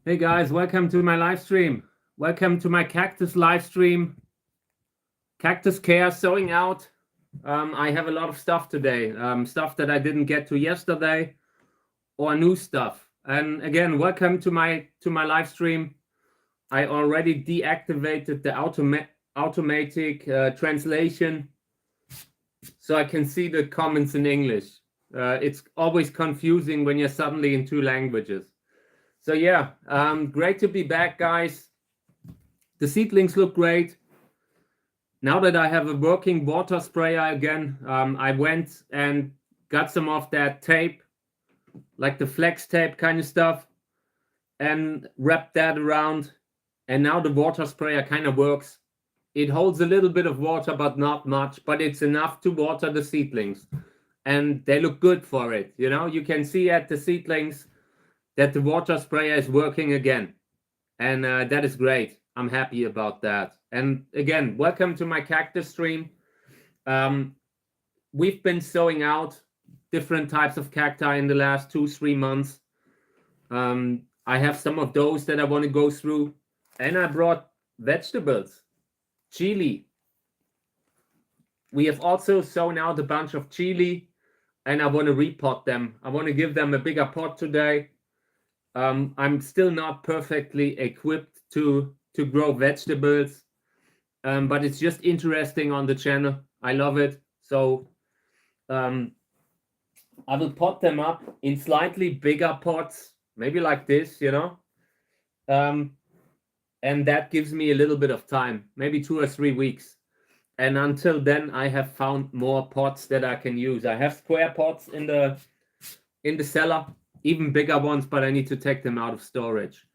Hey guys, welcome to my live stream. Welcome to my cactus live stream. Cactus care sowing out. I have a lot of stuff today, stuff that I didn't get to yesterday, or new stuff. And again, welcome to my live stream. I already deactivated the automatic translation, so I can see the comments in English. It's always confusing when you're suddenly in two languages. So yeah, great to be back, guys. The seedlings look great. Now that I have a working water sprayer again, I went and got some of that tape, like the flex tape kind of stuff, and wrapped that around. And now the water sprayer kind of works. It holds a little bit of water, but not much, but it's enough to water the seedlings. And they look good for it. You know, you can see at the seedlings that the water sprayer is working again. And that is great. I'm happy about that. And again, welcome to my cactus stream. We've been sowing out different types of cacti in the last 2-3 months. I have some of those that I want to go through. And I brought vegetables, chili. We have also sown out a bunch of chili, and I want to repot them. I want to give them a bigger pot today. I'm still not perfectly equipped to grow vegetables, but it's just interesting on the channel. I love it. So I will pot them up in slightly bigger pots, maybe like this, you know. And that gives me a little bit of time, maybe 2 or 3 weeks. And until then, I have found more pots that I can use. I have square pots in the cellar, even bigger ones, but I need to take them out of storage.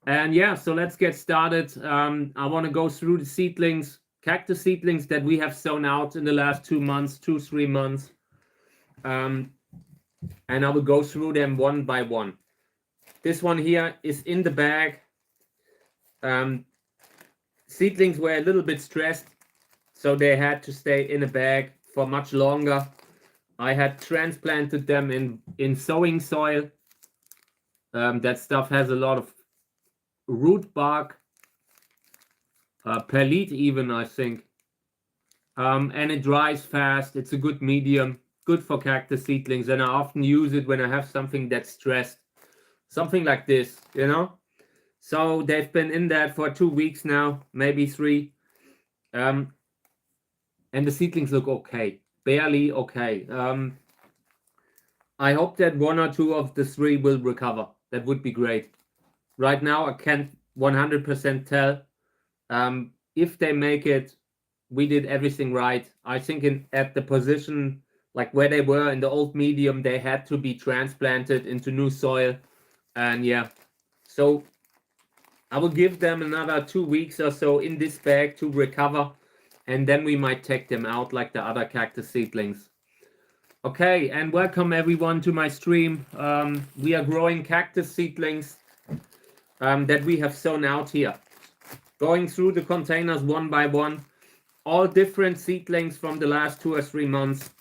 And yeah, so let's get started. I want to go through the seedlings, cactus seedlings that we have sown out in the last 2 months, 2-3 months. And I will go through them one by one. This one here is in the bag. Seedlings were a little bit stressed, so they had to stay in a bag for much longer. I had transplanted them in sowing soil. That stuff has a lot of root bark, perlite even, I think. And it dries fast. It's a good medium, good for cactus seedlings. And I often use it when I have something that's stressed. Something like this, you know? So they've been in that for 2 weeks now, maybe 3. And the seedlings look okay, barely okay. I hope that 1 or 2 of the 3 will recover. That would be great. Right now, I can't 100% tell. If they make it, we did everything right. I think at the position, like where they were in the old medium, they had to be transplanted into new soil. And yeah, so I will give them another 2 weeks or so in this bag to recover. And then we might take them out like the other cactus seedlings. Okay, and welcome everyone to my stream. We are growing cactus seedlings that we have sown out here. Going through the containers one by one. All different seedlings from the last 2 or 3 months.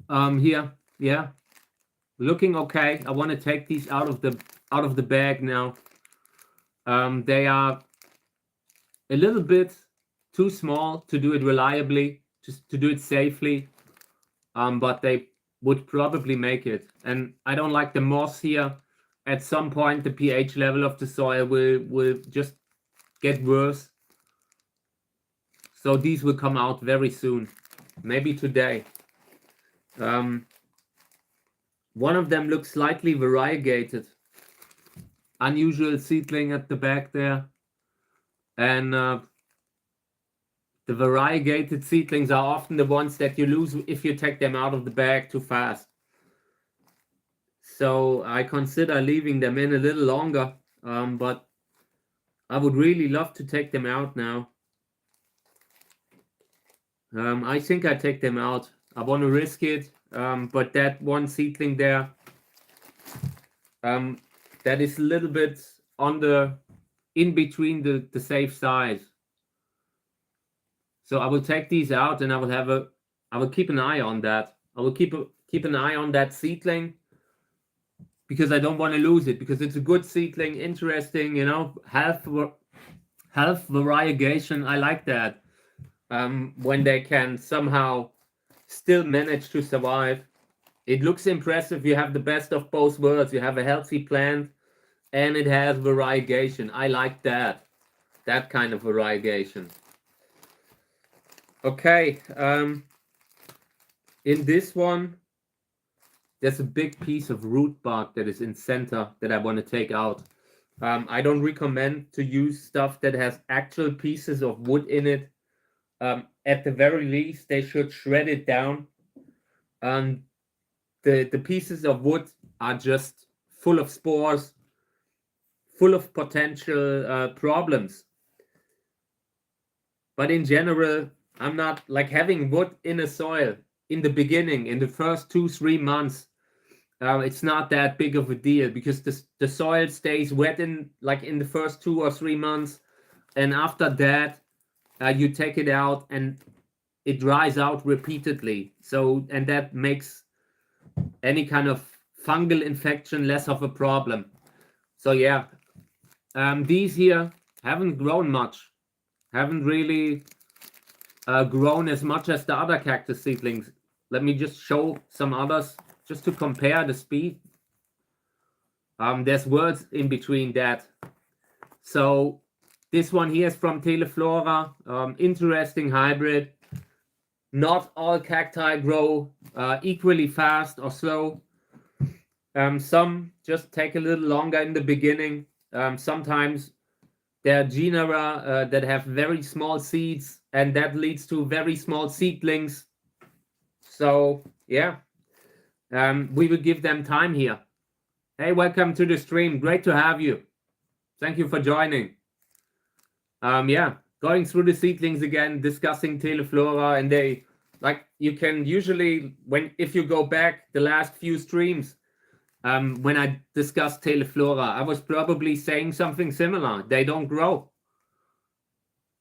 Here, yeah. Looking okay. I want to take these out of the bag now. They are a little bit too small to do it reliably, just to do it safely. But they would probably make it. And I don't like the moss here. At some point, the pH level of the soil will just get worse. So these will come out very soon, maybe today. One of them looks slightly variegated. Unusual seedling at the back there. And the variegated seedlings are often the ones that you lose if you take them out of the bag too fast. So I consider leaving them in a little longer, but I would really love to take them out now. I think I take them out. I want to risk it, but that one seedling there, that is a little bit in between the safe size. So I will take these out, and I will keep an eye on that. I will keep an eye on that seedling. because I don't want to lose it, because it's a good seedling, interesting, health variegation. I like that. When they can somehow still manage to survive. It looks impressive. You have the best of both worlds. You have a healthy plant and it has variegation. I like that kind of variegation. Okay, in this one, there's a big piece of root bark that is in center that I want to take out. I don't recommend to use stuff that has actual pieces of wood in it. At the very least, they should shred it down. The pieces of wood are just full of spores, full of potential problems. But in general, I'm not like having wood in a soil in the beginning, in the first 2-3 months. It's not that big of a deal because the soil stays wet in the first 2 or 3 months, and after that, you take it out and it dries out repeatedly. So, and that makes any kind of fungal infection less of a problem. So yeah, these here haven't grown much, haven't really grown as much as the other cactus seedlings. Let me just show some others just to compare the speed. There's words in between that. So this one here is from Teleflora, interesting hybrid. Not all cacti grow equally fast or slow. Some just take a little longer in the beginning. Sometimes there are genera that have very small seeds, and that leads to very small seedlings. So yeah, we will give them time here. Hey, welcome to the stream. Great to have you. Thank you for joining. Yeah, going through the seedlings again, discussing Teleflora, and they, like, you can usually, if you go back the last few streams, when I discussed Teleflora, I was probably saying something similar. They don't grow.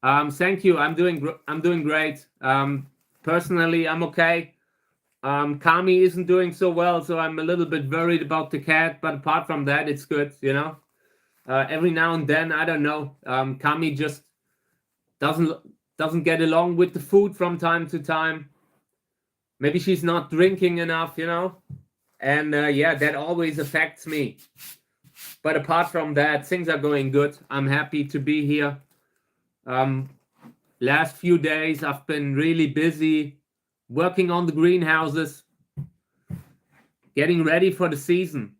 Thank you. I'm doing great. Personally, I'm okay. Kami isn't doing so well, so I'm a little bit worried about the cat. But apart from that, it's good. Every now and then, I don't know. Kami just doesn't get along with the food from time to time. Maybe she's not drinking enough, and yeah, that always affects me. But apart from that, things are going good. I'm happy to be here. Last few days, I've been really busy working on the greenhouses, getting ready for the season,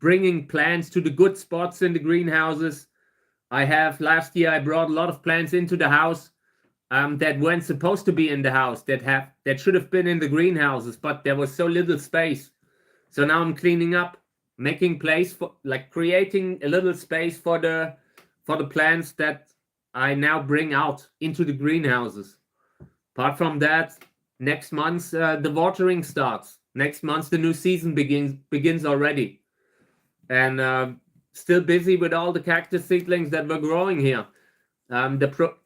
bringing plants to the good spots in the greenhouses. Last year, I brought a lot of plants into the house that weren't supposed to be in the house, that should have been in the greenhouses, but there was so little space. So now I'm cleaning up, making place for, creating a little space for the plants that I now bring out into the greenhouses. Apart from that, next month the watering starts. Next month the new season begins already, and still busy with all the cactus seedlings that we're growing here.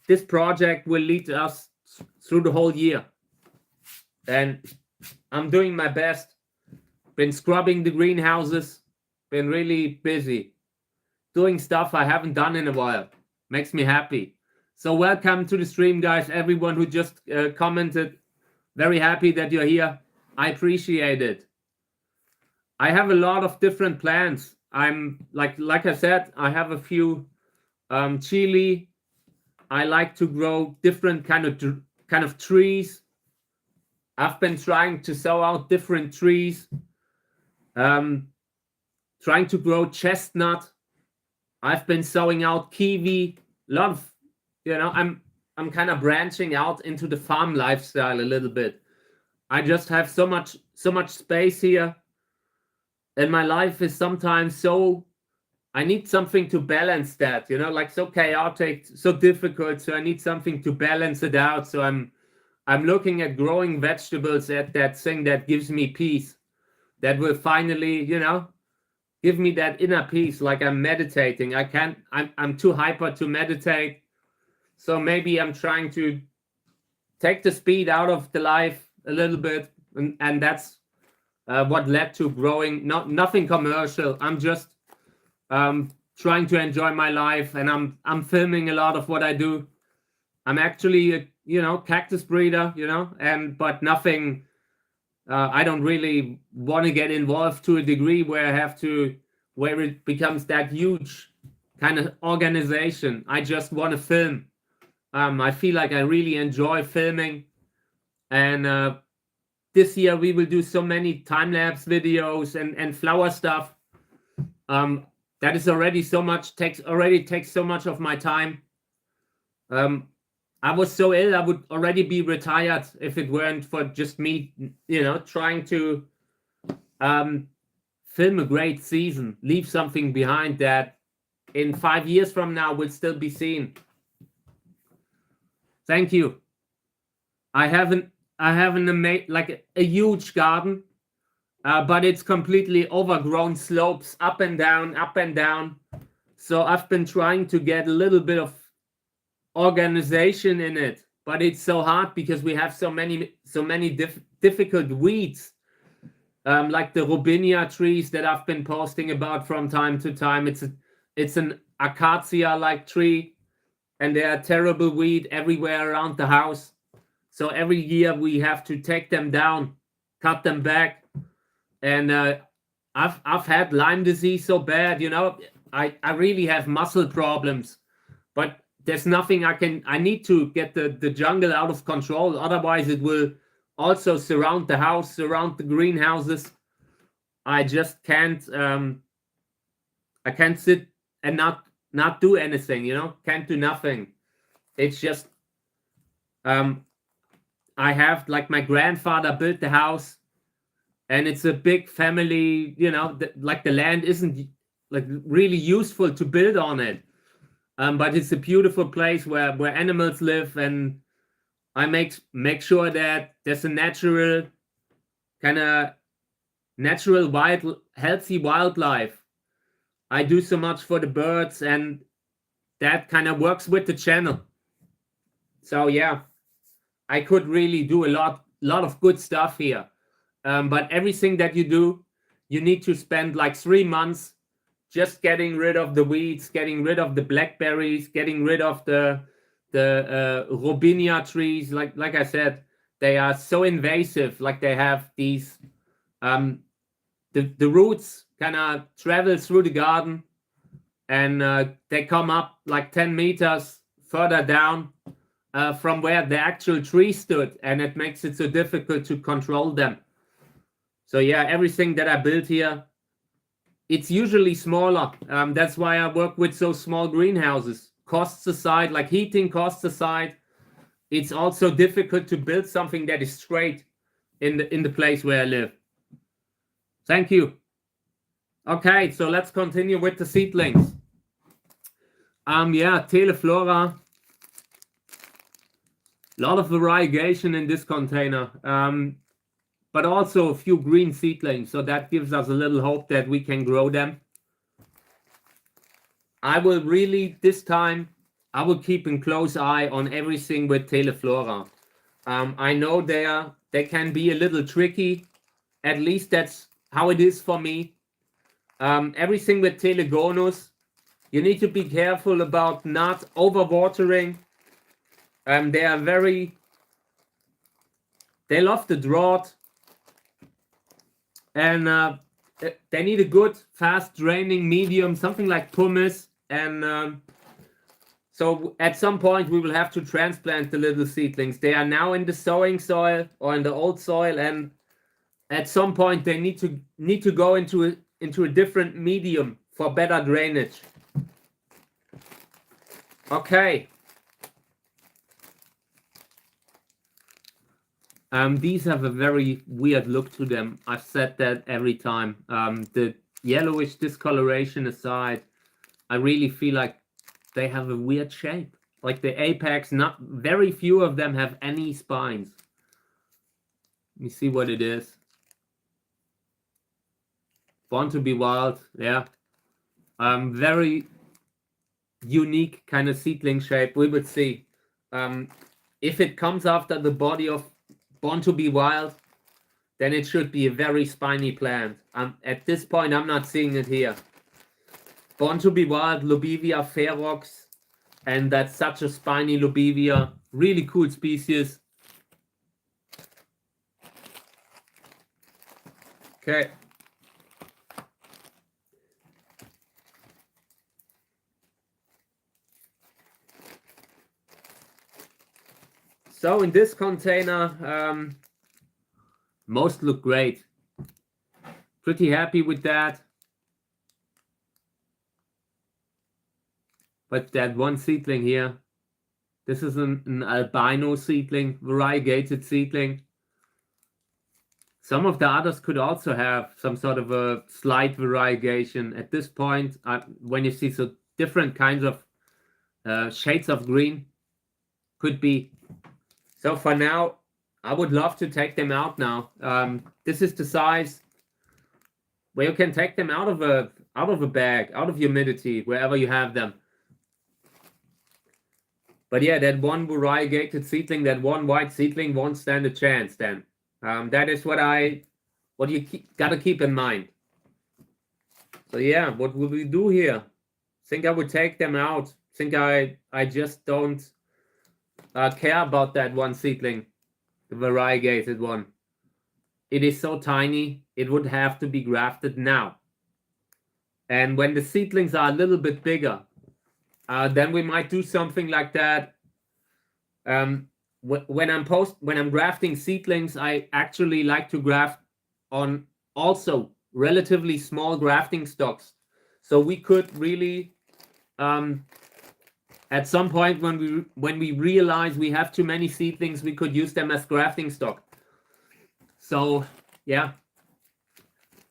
This project will lead us through the whole year, and I'm doing my best. Been scrubbing the greenhouses, been really busy doing stuff I haven't done in a while. Makes me happy. So welcome to the stream, guys. Everyone who just commented, very happy that you're here. I appreciate it. I have a lot of different plants. I'm like I said, I have a few chili. I like to grow different kind of trees. I've been trying to sow out different trees. Trying to grow chestnut. I've been sowing out kiwi. A lot of, I'm kind of branching out into the farm lifestyle a little bit. I just have so much space here, and my life is sometimes so. I need something to balance that, so chaotic, so difficult. So I need something to balance it out. So I'm looking at growing vegetables, at that thing that gives me peace, that will finally, give me that inner peace. Like I'm meditating. I'm too hyper to meditate. So maybe I'm trying to take the speed out of the life a little bit, and that's what led to growing. Nothing commercial. I'm just trying to enjoy my life, and I'm filming a lot of what I do. I'm actually a cactus breeder, but nothing. I don't really want to get involved to a degree where it becomes that huge kind of organization. I just want to film. I feel like I really enjoy filming, and this year we will do so many time-lapse videos and flower stuff. That is already takes so much of my time. I was so ill, I would already be retired if it weren't for just me, trying to film a great season, leave something behind that in 5 years from now will still be seen. Thank you. I have a huge garden, but it's completely overgrown, slopes up and down, up and down. So I've been trying to get a little bit of organization in it, but it's so hard because we have so many difficult weeds, like the robinia trees that I've been posting about from time to time. It's an acacia-like tree, and there are terrible weed everywhere around the house. So every year we have to take them down, cut them back, and I've had Lyme disease so bad, I really have muscle problems, but there's nothing I need to get the jungle out of control. Otherwise it will also surround the house, surround the greenhouses. I just can't, I can't sit and not do anything, can't do nothing. It's just, I have, like, my grandfather built the house, and it's a big family, like the land isn't like really useful to build on it. But it's a beautiful place where animals live, and I make sure that there's a natural healthy wildlife. I do so much for the birds, and that kind of works with the channel. So yeah, I could really do a lot of good stuff here. But everything that you do, you need to spend like 3 months just getting rid of the weeds, getting rid of the blackberries, getting rid of the robinia trees. Like I said, they are so invasive. Like, they have these the roots kind of travel through the garden, and they come up like 10 meters further down from where the actual tree stood, and it makes it so difficult to control them. So yeah, everything that I built here, it's usually smaller. That's why I work with so small greenhouses. Costs aside, like heating costs aside, it's also difficult to build something that is straight in the place where I live. Thank you. Okay, so let's continue with the seedlings. Yeah, Teleflora. A lot of variegation in this container, but also a few green seedlings, so that gives us a little hope that we can grow them. I will really, this time, I will keep a close eye on everything with Teleflora. I know they can be a little tricky. At least that's how it is for me. Everything with Telegonus, you need to be careful about not overwatering. They love the drought, and they need a good, fast draining medium, something like pumice. And so at some point we will have to transplant the little seedlings. They are now in the sowing soil or in the old soil, and at some point they need to go into a different medium for better drainage. Okay. These have a very weird look to them. I've said that every time. The yellowish discoloration aside, I really feel like they have a weird shape. Like the apex, not very few of them have any spines. Let me see what it is. Born to be Wild, yeah. Very unique kind of seedling shape. We would see. If it comes after the body of Born to be Wild, then it should be a very spiny plant. At this point, I'm not seeing it here. Born to be Wild, Lobivia ferox, and that's such a spiny Lobivia. Really cool species. Okay. So in this container, most look great. Pretty happy with that. But that one seedling here, this is an albino seedling, variegated seedling. Some of the others could also have some sort of a slight variegation. At this point, when you see so different kinds of shades of green, could be. So for now, I would love to take them out now. This is the size where you can take them out of a bag, out of humidity, wherever you have them. But yeah, that one variegated seedling, that one white seedling won't stand a chance then. That is what you gotta keep in mind. So yeah, what will we do here? Think I would take them out. Think I just don't care about that one seedling, the variegated one. It is so tiny, it would have to be grafted now. And when the seedlings are a little bit bigger, then we might do something like that. When I'm grafting seedlings, I actually like to graft on also relatively small grafting stocks. So we could really, at some point when we realize we have too many seedlings, we could use them as grafting stock. So yeah,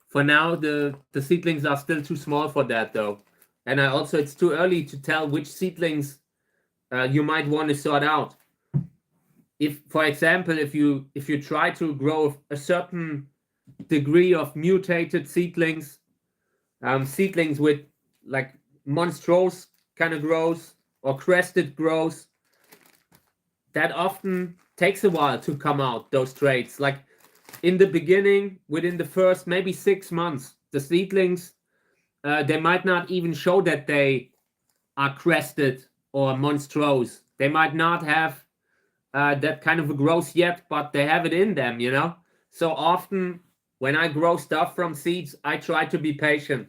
for now the seedlings are still too small for that though. And also it's too early to tell which seedlings you might want to sort out. If, for example, if you try to grow a certain degree of mutated seedlings, seedlings with like monstrose kind of growth or crested growth, that often takes a while to come out, those traits. Like in the beginning, within the first maybe 6 months, the seedlings, they might not even show that they are crested or monstrose. They might not have that kind of a growth yet, but they have it in them, you know? So often when I grow stuff from seeds, I try to be patient.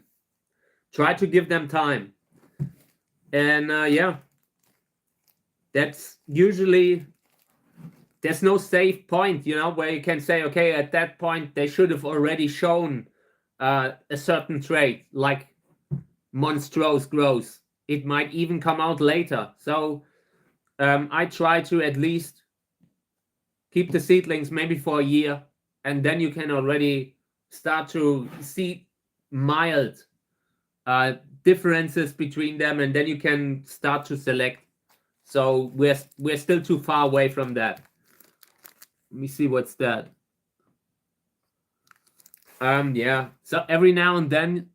Try to give them time. And yeah, that's usually, there's no safe point, you know, where you can say, okay, at that point, they should have already shown a certain trait, like monstrose growth. It might even come out later. So I try to at least keep the seedlings maybe for a year, and then you can already start to see mild differences between them, and then you can start to select. So we're still too far away from that. Let me see what's that. Yeah. So every now and then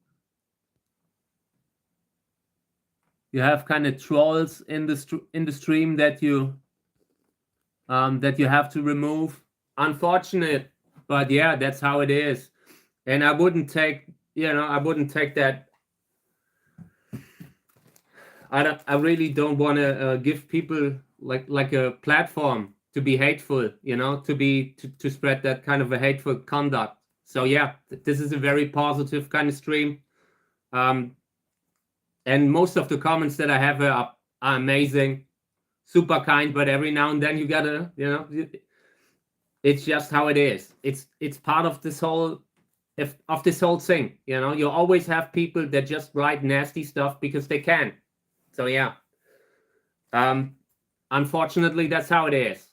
you have kind of trolls in the stream that you have to remove. Unfortunate, but yeah, that's how it is. And I wouldn't take that. I really don't want to give people like a platform to be hateful, you know, to spread that kind of a hateful conduct. So yeah, this is a very positive kind of stream. And most of the comments that I have are amazing, super kind, but every now and then you gotta, you know, it's just how it is. It's part of this whole thing, you know. You always have people that just write nasty stuff because they can. So yeah, unfortunately that's how it is.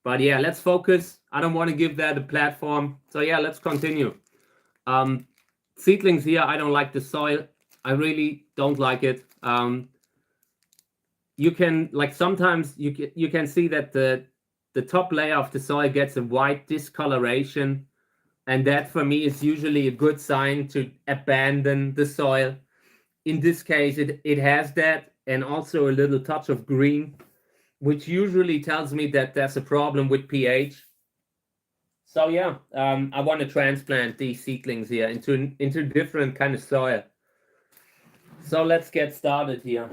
But yeah, let's focus. I don't want to give that a platform. So yeah, let's continue. Seedlings here, I don't like the soil. I really don't like it. You can, like, sometimes you can see that the top layer of the soil gets a white discoloration, and that for me is usually a good sign to abandon the soil. In this case, it has that, and also a little touch of green, which usually tells me that there's a problem with pH. So yeah, I want to transplant these seedlings here into different kind of soil. So let's get started here.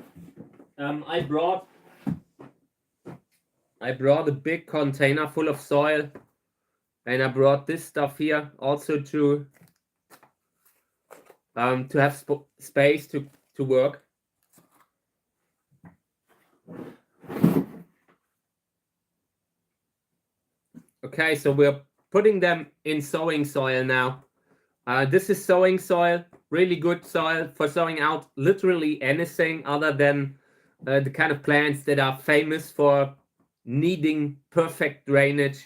I brought a big container full of soil, and I brought this stuff here also to have space to work. Okay, so we're putting them in sowing soil now. This is sowing soil, really good soil for sowing out literally anything other than the kind of plants that are famous for needing perfect drainage.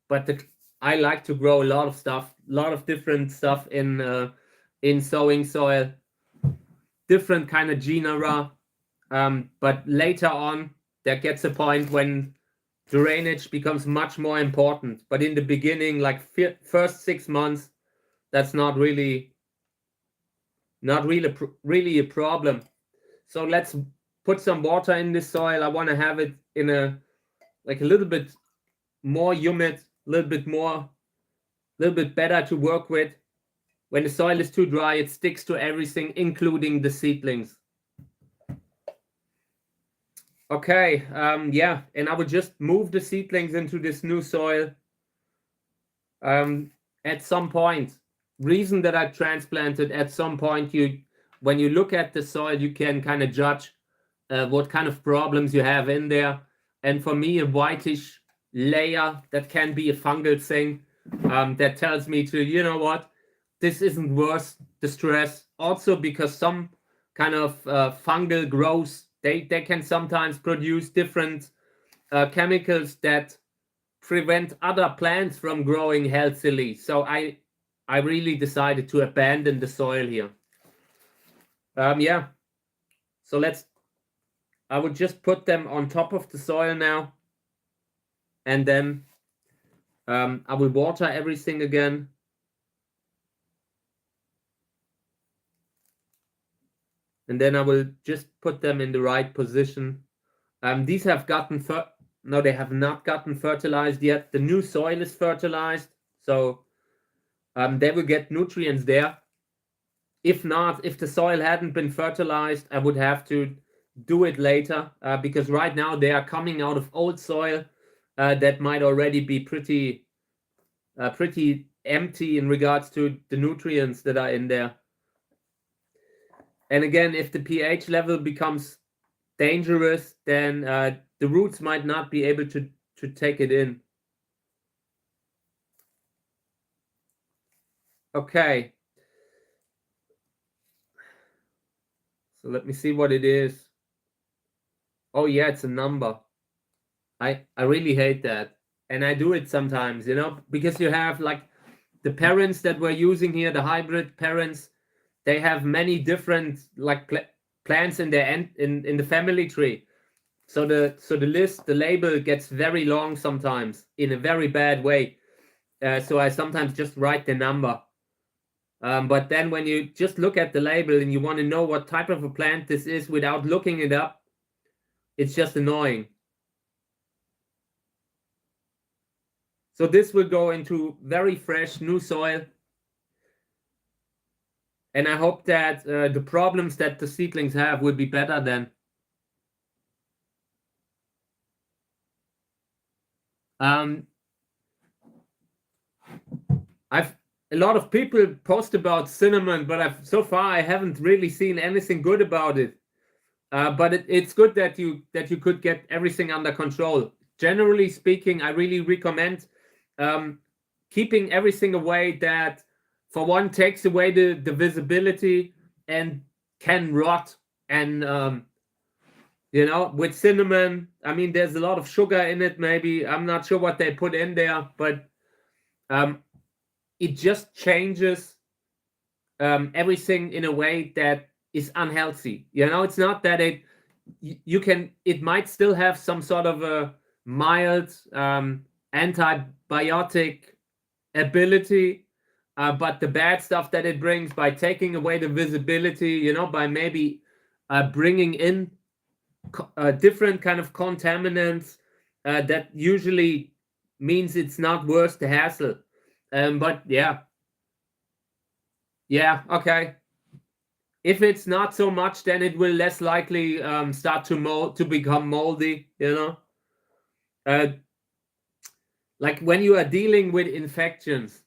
But I like to grow a lot of stuff, a lot of different stuff in sowing soil, different kind of genera. But later on, there gets a point when drainage becomes much more important. But in the beginning, like first 6 months, that's not really a problem. So let's put some water in this soil. I want to have it in a little bit more humid, a little bit better to work with. When the soil is too dry, it sticks to everything, including the seedlings. Okay, yeah, and I would just move the seedlings into this new soil at some point. Reason that I transplanted, at some point, when you look at the soil, you can kind of judge what kind of problems you have in there. And for me, a whitish layer, that can be a fungal thing, that tells me to, you know what, this isn't worth the stress. Also because some kind of fungal growths, they can sometimes produce different chemicals that prevent other plants from growing healthily. So I really decided to abandon the soil here. Yeah. So I would just put them on top of the soil now. And then I will water everything again. And then I will just put them in the right position. These have gotten no, they have not gotten fertilized yet. The new soil is fertilized, so they will get nutrients there. If not, if the soil hadn't been fertilized, I would have to do it later, because right now they are coming out of old soil that might already be pretty empty in regards to the nutrients that are in there. And again, if the pH level becomes dangerous, then the roots might not be able to take it in. Okay. So let me see what it is. Oh yeah, it's a number. I really hate that. And I do it sometimes, because you have like the parents that we're using here, the hybrid parents, they have many different like plants in their in the family tree. So the list, the label gets very long sometimes in a very bad way. So I sometimes just write the number. But then when you just look at the label and you want to know what type of a plant this is without looking it up, it's just annoying. So this will go into very fresh new soil. And I hope that the problems that the seedlings have will be better then. A lot of people post about cinnamon, but so far I haven't really seen anything good about it. But it's good that you could get everything under control. Generally speaking, I really recommend keeping everything away that, for one, takes away the visibility and can rot. And with cinnamon, I mean, there's a lot of sugar in it. Maybe, I'm not sure what they put in there, but it just changes everything in a way that is unhealthy. It's not that it might still have some sort of a mild antibiotic ability, but the bad stuff that it brings by taking away the visibility, by maybe bringing in different kind of contaminants, that usually means it's not worth the hassle. But yeah, okay. If it's not so much, then it will less likely start to become moldy, you know. Like when you are dealing with infections,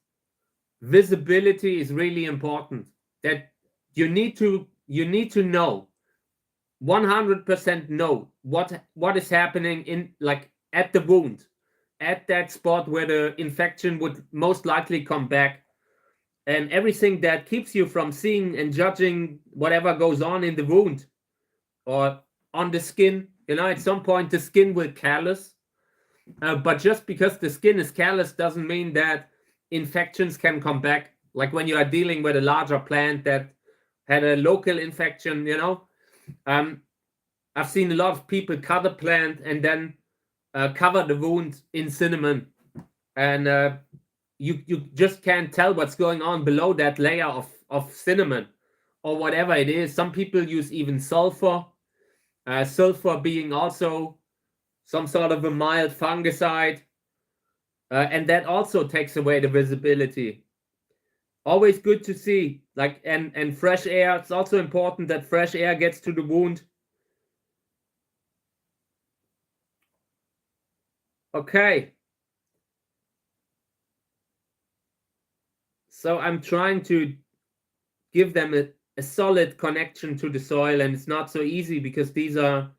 visibility is really important. That you need to know 100% know what is happening in, like, at the wound, at that spot where the infection would most likely come back, and everything that keeps you from seeing and judging whatever goes on in the wound or on the skin. You know, at some point the skin will callous, but just because the skin is callous doesn't mean that infections can come back. Like when you are dealing with a larger plant that had a local infection, you know. I've seen a lot of people cut a plant and then cover the wound in cinnamon, and you just can't tell what's going on below that layer of cinnamon or whatever it is. Some people use even sulfur, sulfur being also some sort of a mild fungicide, and that also takes away the visibility. Always good to see, like, and fresh air. It's also important that fresh air gets to the wound. Okay. So I'm trying to give them a solid connection to the soil, and it's not so easy because these are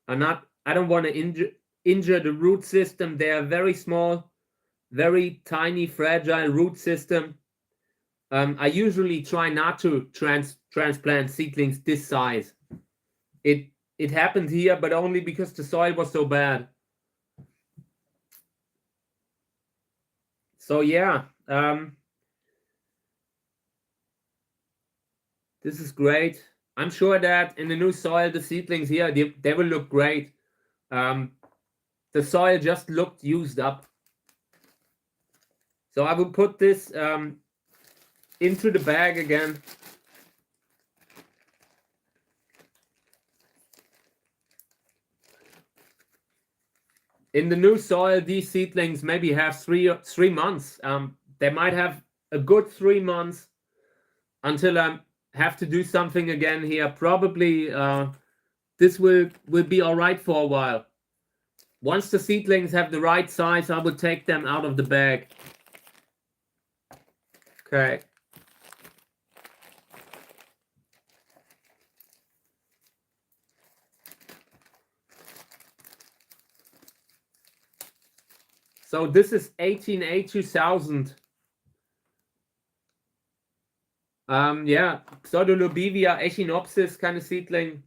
not, I don't want to injure the root system. They are very small, very tiny, fragile root system. I usually try not to transplant seedlings this size. It happened here, but only because the soil was so bad. So yeah, this is great. I'm sure that in the new soil, the seedlings here, they will look great. The soil just looked used up. So I will put this into the bag again. In the new soil, these seedlings maybe have 3 months. They might have a good 3 months until I have to do something again here. Probably this will be all right for a while. Once the seedlings have the right size, I will take them out of the bag. Okay. So this is 18A 2000. Yeah, Pseudolobivia echinopsis kind of seedling.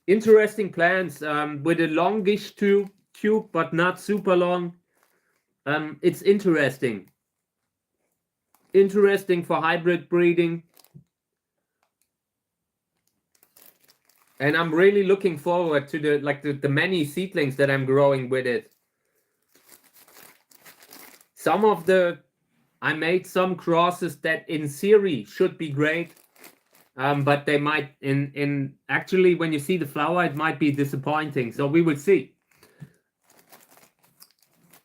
Interesting plants with a longish tube, but not super long. It's interesting. Interesting for hybrid breeding. And I'm really looking forward to the many seedlings that I'm growing with it. I made some crosses that in theory should be great, but they might actually when you see the flower, it might be disappointing. So we will see.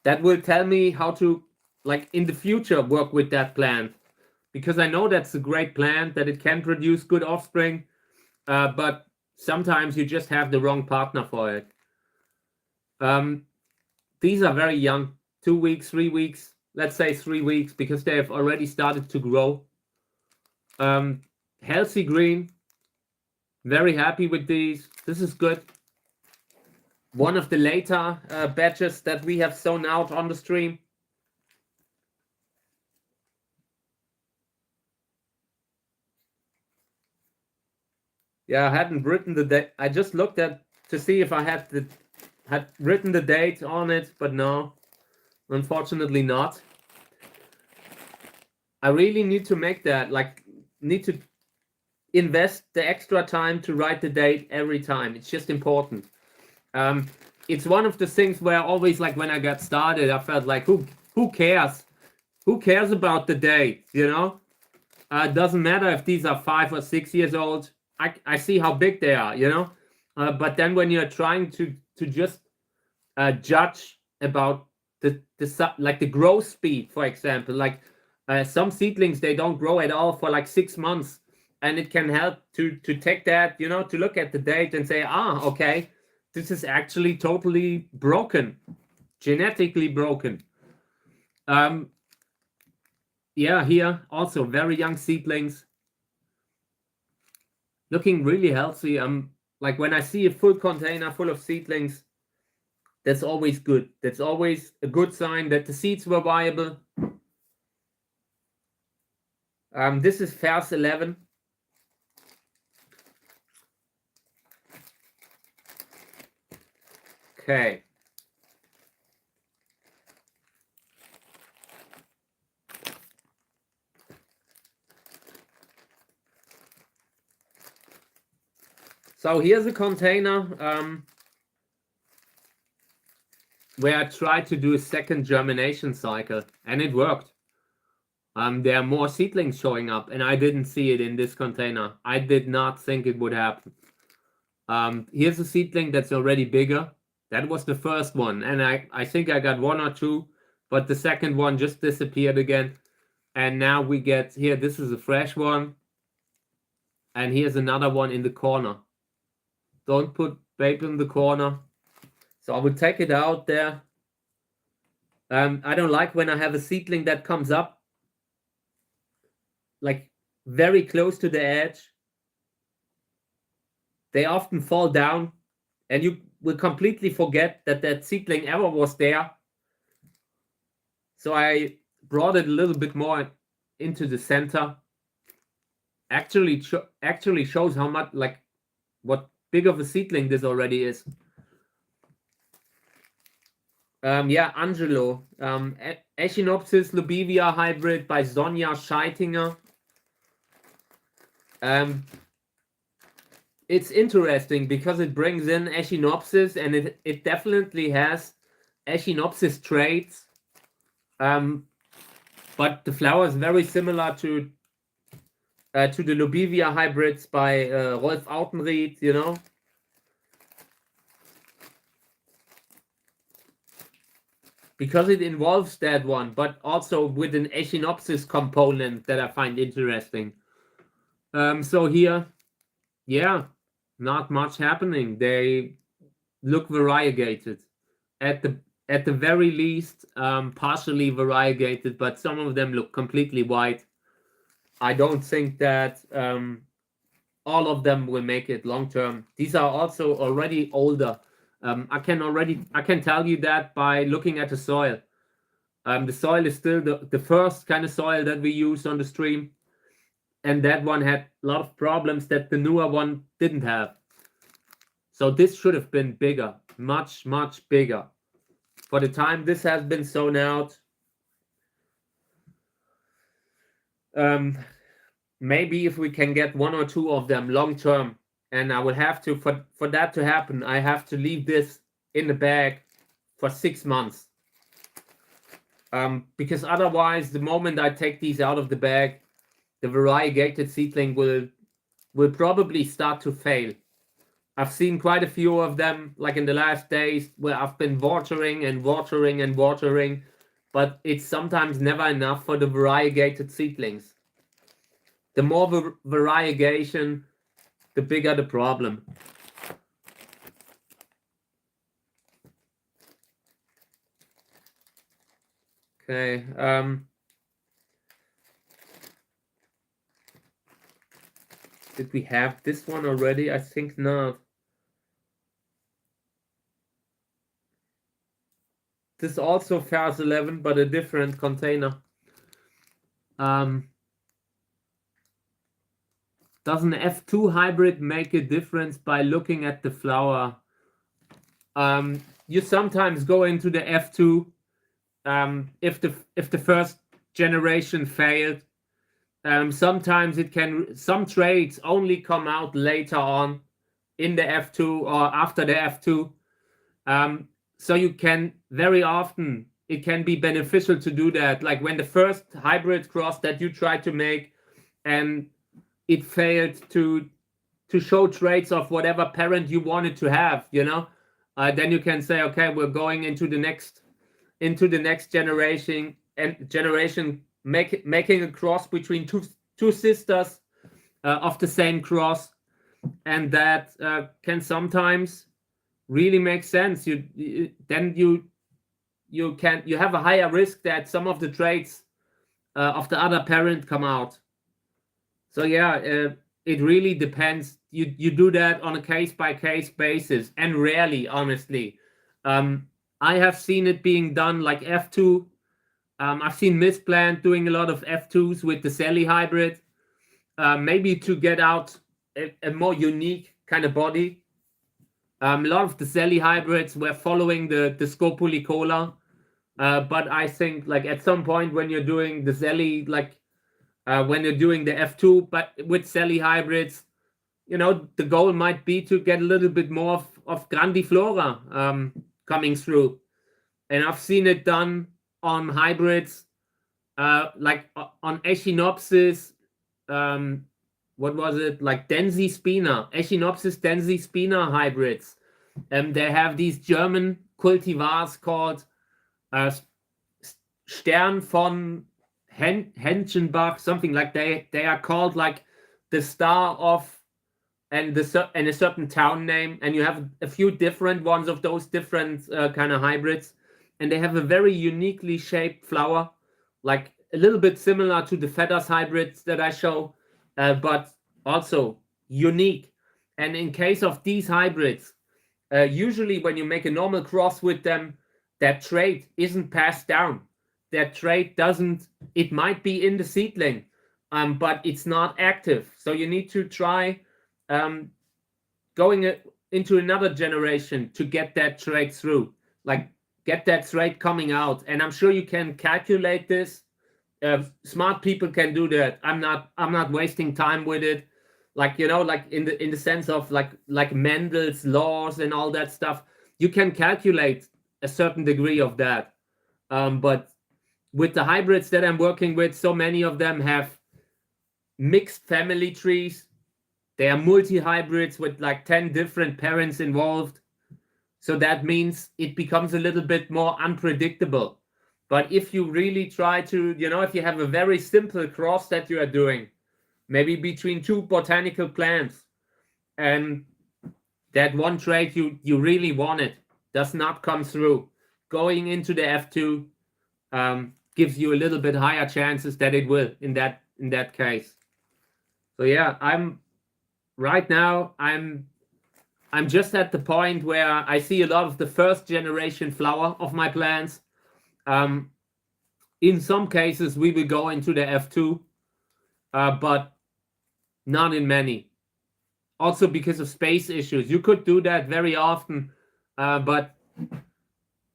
That will tell me how to, like, in the future work with that plant, because I know that's a great plant, that it can produce good offspring, but sometimes you just have the wrong partner for it. These are very young, 2 weeks, 3 weeks, let's say 3 weeks, because they have already started to grow. Healthy green, very happy with these. This is good. One of the later batches that we have sown out on the stream. Yeah, I hadn't written the date. I just looked at to see if I had written the date on it, but no, unfortunately not. I really need to make that, like, need to invest the extra time to write the date every time. It's just important. It's one of the things where always, like, when I got started, I felt like, who cares? Who cares about the date, you know? It doesn't matter if these are 5 or 6 years old. I see how big they are, you know? But then when you're trying to just judge about the growth speed, for example. Like some seedlings, they don't grow at all for like 6 months, and it can help to take that, you know, to look at the date and say, okay, this is actually totally broken, genetically broken. Yeah, here also very young seedlings, looking really healthy. Like when I see a full container full of seedlings, that's always good. That's always a good sign that the seeds were viable. This is verse 11. Okay. So here's a container where I tried to do a second germination cycle, and it worked. There are more seedlings showing up, and I didn't see it in this container. I did not think it would happen. Here's a seedling that's already bigger. That was the first one, and I think I got 1 or 2, but the second one just disappeared again. And now we get here, this is a fresh one, and here's another one in the corner. Don't put babe in the corner. So I would take it out there. I don't like when I have a seedling that comes up like very close to the edge. They often fall down, and you will completely forget that seedling ever was there. So I brought it a little bit more into the center. Actually shows how much, like, what big of a seedling this already is. Yeah, Angelo. Echinopsis lubivia hybrid by Sonja Scheitinger. It's interesting because it brings in Echinopsis, and it definitely has Echinopsis traits. But the flower is very similar to the lubivia hybrids by Rolf Autenried, you know. Because it involves that one, but also with an Echinopsis component that I find interesting. So here, yeah, not much happening. They look variegated. At the very least, partially variegated, but some of them look completely white. I don't think that all of them will make it long term. These are also already older. I can tell you that by looking at the soil. The soil is still the first kind of soil that we use on the stream, and that one had a lot of problems that the newer one didn't have. So this should have been bigger, much bigger. For the time this has been sown out, maybe if we can get 1 or 2 of them long term, and I will have to, for that to happen, I have to leave this in the bag for 6 months. Because otherwise, the moment I take these out of the bag, the variegated seedling will probably start to fail. I've seen quite a few of them, like in the last days, where I've been watering and watering and watering, but it's sometimes never enough for the variegated seedlings. The more variegation, the bigger the problem. Okay. Did we have this one already? I think not. This is also Phase 11, but a different container. Does an F2 hybrid make a difference by looking at the flower? You sometimes go into the F2 if the first generation failed. Sometimes some traits only come out later on in the F2 or after the F2. So you can very often, it can be beneficial to do that. Like when the first hybrid cross that you tried to make and it failed to show traits of whatever parent you wanted to have, you know, then you can say, okay, we're going into the next generation, making a cross between two sisters of the same cross, and that can sometimes really make sense. You have a higher risk that some of the traits of the other parent come out. So yeah, it really depends. You do that on a case-by-case basis, and rarely, honestly. I have seen it being done like F2. I've seen Miss Plant doing a lot of F2s with the Sally hybrid, maybe to get out a more unique kind of body. A lot of the Sally hybrids were following the Scopulicola, but I think like at some point when you're doing the Sally, like when you're doing the F2, but with Sally hybrids, you know, the goal might be to get a little bit more of grandiflora coming through. And I've seen it done on hybrids, like on Echinopsis, what was it, like Densi-Spina, Echinopsis Densi-Spina hybrids. They have these German cultivars called Stern von Henschenbach, something like they are called like the star of, and a certain town name, and you have a few different ones of those different kind of hybrids, and they have a very uniquely shaped flower, like a little bit similar to the Feathers hybrids that I show, but also unique. And in case of these hybrids, usually when you make a normal cross with them, that trait isn't passed down. That trait doesn't, it might be in the seedling, but it's not active. So you need to try going into another generation to get that trait through, like get that trait coming out. And I'm sure you can calculate this. Smart people can do that. I'm not wasting time with it. Like, you know, like in the sense of like Mendel's laws and all that stuff, you can calculate a certain degree of that. But with the hybrids that I'm working with, so many of them have mixed family trees. They are multi-hybrids with like 10 different parents involved. So that means it becomes a little bit more unpredictable. But if you really try to, you know, if you have a very simple cross that you are doing, maybe between two botanical plants, and that one trait you really wanted does not come through, going into the F2 gives you a little bit higher chances that it will in that case. So yeah, right now I'm just at the point where I see a lot of the first generation flower of my plants. In some cases we will go into the F2, but not in many. Also because of space issues. You could do that very often, but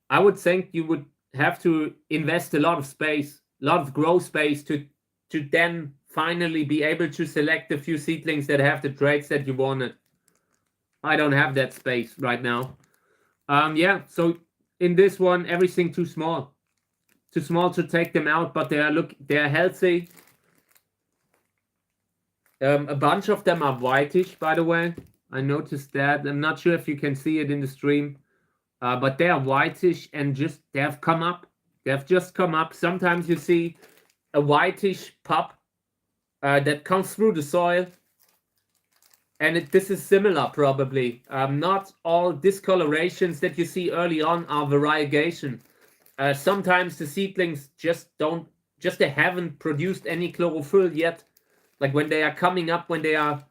I would think you would have to invest a lot of space, a lot of grow space to then finally be able to select a few seedlings that have the traits that you wanted. I don't have that space right now. Yeah, so in this one, everything too small to take them out, but they are healthy. A bunch of them are whitish, by the way. I noticed that. I'm not sure if you can see it in the stream, but they are whitish and they have come up. They have just come up. Sometimes you see a whitish pup that comes through the soil, and this is similar probably. Not all discolorations that you see early on are variegation. Sometimes the seedlings they haven't produced any chlorophyll yet. Like when they are coming up, when they are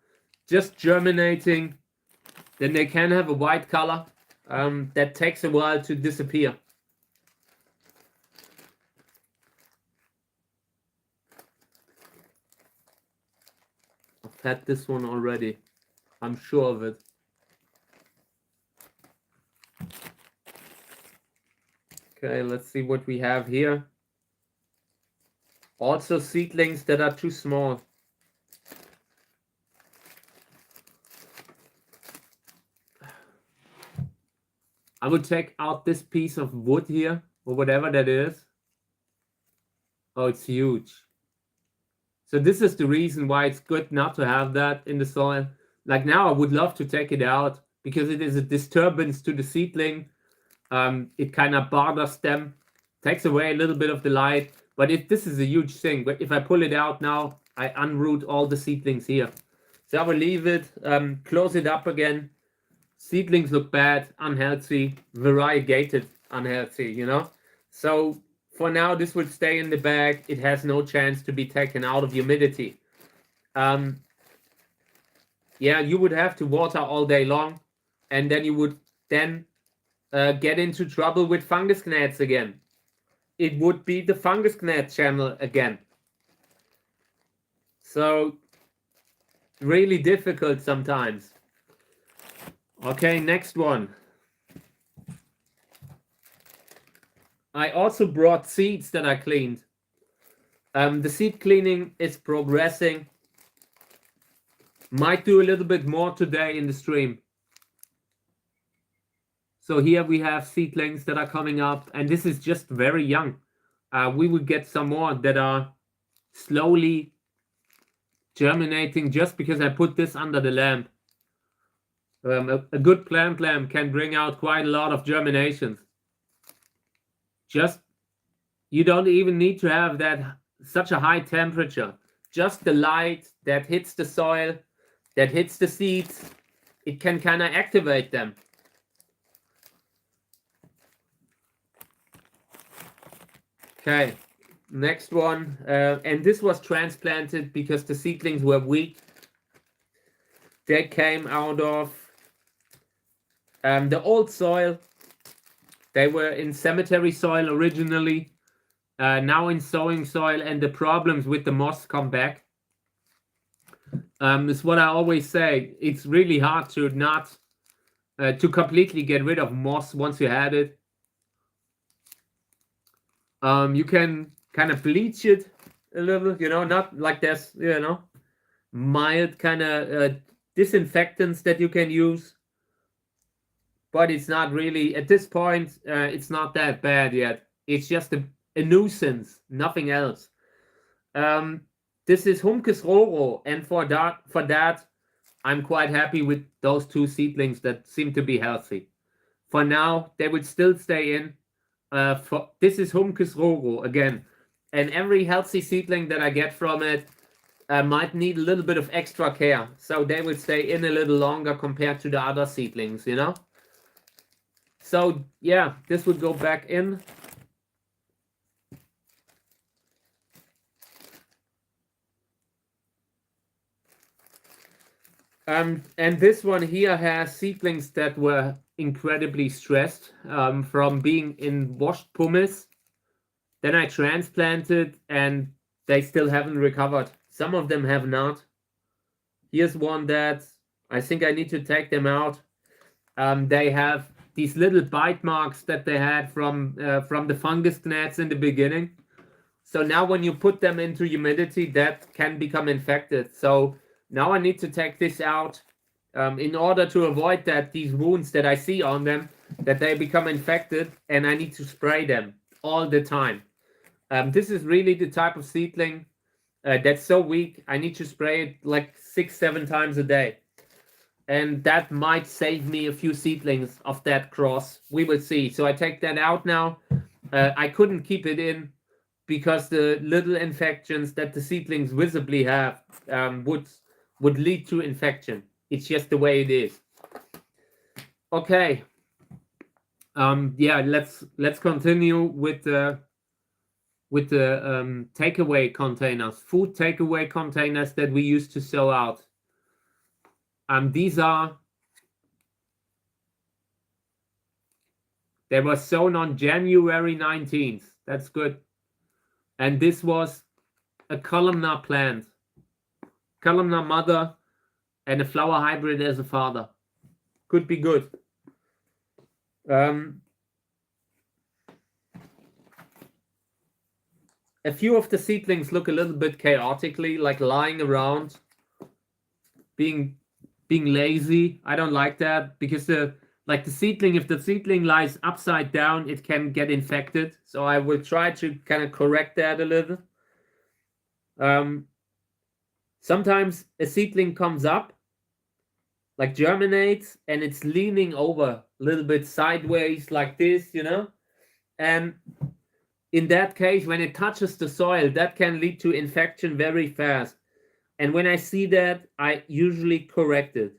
just germinating, then they can have a white color that takes a while to disappear. I've had this one already. I'm sure of it. Okay, let's see what we have here. Also seedlings that are too small. I would take out this piece of wood here, or whatever that is. Oh, it's huge. So this is the reason why it's good not to have that in the soil. Like now I would love to take it out, because it is a disturbance to the seedling. It kind of bothers them, takes away a little bit of the light. But this is a huge thing. But if I pull it out now, I unroot all the seedlings here. So I will leave it, close it up again. Seedlings look bad, unhealthy, variegated, unhealthy, you know. So for now, this would stay in the bag. It has no chance to be taken out of humidity. Yeah, you would have to water all day long, and then you would then get into trouble with fungus gnats again. It would be the fungus gnat channel again. So really difficult sometimes. Okay, next one. I also brought seeds that I cleaned. The seed cleaning is progressing. Might do a little bit more today in the stream. So here we have seedlings that are coming up, and this is just very young. We will get some more that are slowly germinating just because I put this under the lamp. A good plant lamp can bring out quite a lot of germinations. Just, you don't even need to have that such a high temperature. Just the light that hits the soil, that hits the seeds, it can kind of activate them. Okay, next one. And this was transplanted because the seedlings were weak. They came out of the old soil. They were in cemetery soil originally, now in sowing soil, and the problems with the moss come back. Is what I always say. It's really hard to not to completely get rid of moss once you had it. You can kind of bleach it a little, you know, not like there's, you know, mild kind of disinfectants that you can use. But it's not really, at this point, it's not that bad yet. It's just a nuisance, nothing else. This is Huncus roro, and for that, I'm quite happy with those two seedlings that seem to be healthy. For now, they would still stay in. This is Huncus roro again, and every healthy seedling that I get from it might need a little bit of extra care, so they would stay in a little longer compared to the other seedlings, you know. So yeah, this would go back in. And this one here has seedlings that were incredibly stressed from being in washed pumice. Then I transplanted and they still haven't recovered. Some of them have not. Here's one that I think I need to take them out. They have these little bite marks that they had from the fungus gnats in the beginning. So now when you put them into humidity, that can become infected. So now I need to take this out in order to avoid that these wounds that I see on them, that they become infected, and I need to spray them all the time. This is really the type of seedling that's so weak. I need to spray it like 6-7 times a day. And that might save me a few seedlings of that cross. We will see. So I take that out now. I couldn't keep it in because the little infections that the seedlings visibly have would lead to infection. It's just the way it is. Okay. Yeah, let's continue with the takeaway containers, food takeaway containers that we used to sow out. They were sown on January 19th. That's good. And this was a columnar plant, columnar mother, and a flower hybrid as a father. Could be good. A few of the seedlings look a little bit chaotically, like lying around, being lazy. I don't like that because if the seedling lies upside down, it can get infected. So I will try to kind of correct that a little. Sometimes a seedling comes up like germinates and it's leaning over a little bit sideways like this, you know? And in that case, when it touches the soil, that can lead to infection very fast. And when I see that, I usually correct it.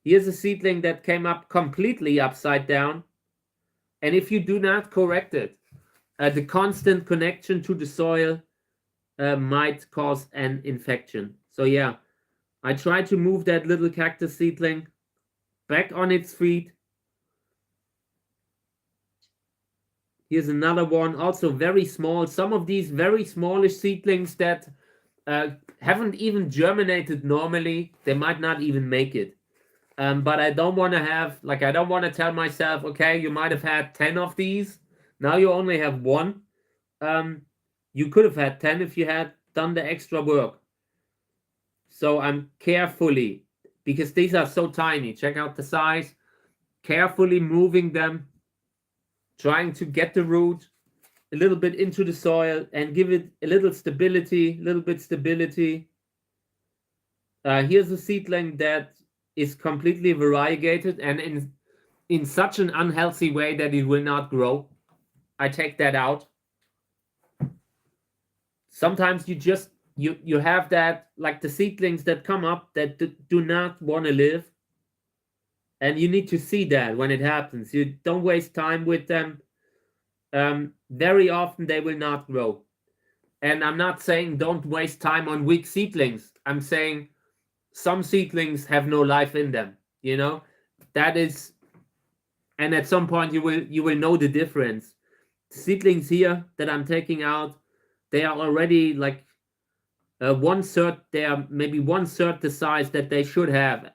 Here's a seedling that came up completely upside down. And if you do not correct it, the constant connection to the soil might cause an infection. So yeah, I try to move that little cactus seedling back on its feet. Here's another one, also very small. Some of these very smallish seedlings that haven't even germinated normally, they might not even make it. But I don't want to have, like, I don't want to tell myself, okay, you might have had 10 of these. Now you only have one. You could have had 10 if you had done the extra work. So I'm carefully, because these are so tiny, check out the size, carefully moving them, trying to get the root a little bit into the soil and give it a little stability, Here's a seedling that is completely variegated and in such an unhealthy way that it will not grow. I take that out. Sometimes you just you have that, like the seedlings that come up that do not want to live, and you need to see that when it happens. You don't waste time with them. Very often they will not grow. And I'm not saying don't waste time on weak seedlings. I'm saying some seedlings have no life in them, you know? That is, and at some point you will know the difference. The seedlings here that I'm taking out, they are already like 1/3, they are maybe 1/3 the size that they should have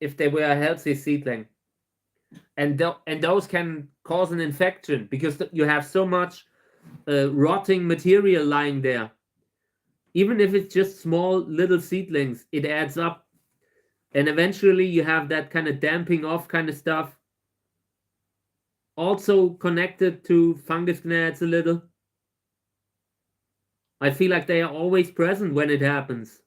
if they were a healthy seedling. And those can cause an infection because you have so much rotting material lying there. Even if it's just small little seedlings, it adds up. And eventually you have that kind of damping off kind of stuff. Also connected to fungus gnats a little. I feel like they are always present when it happens.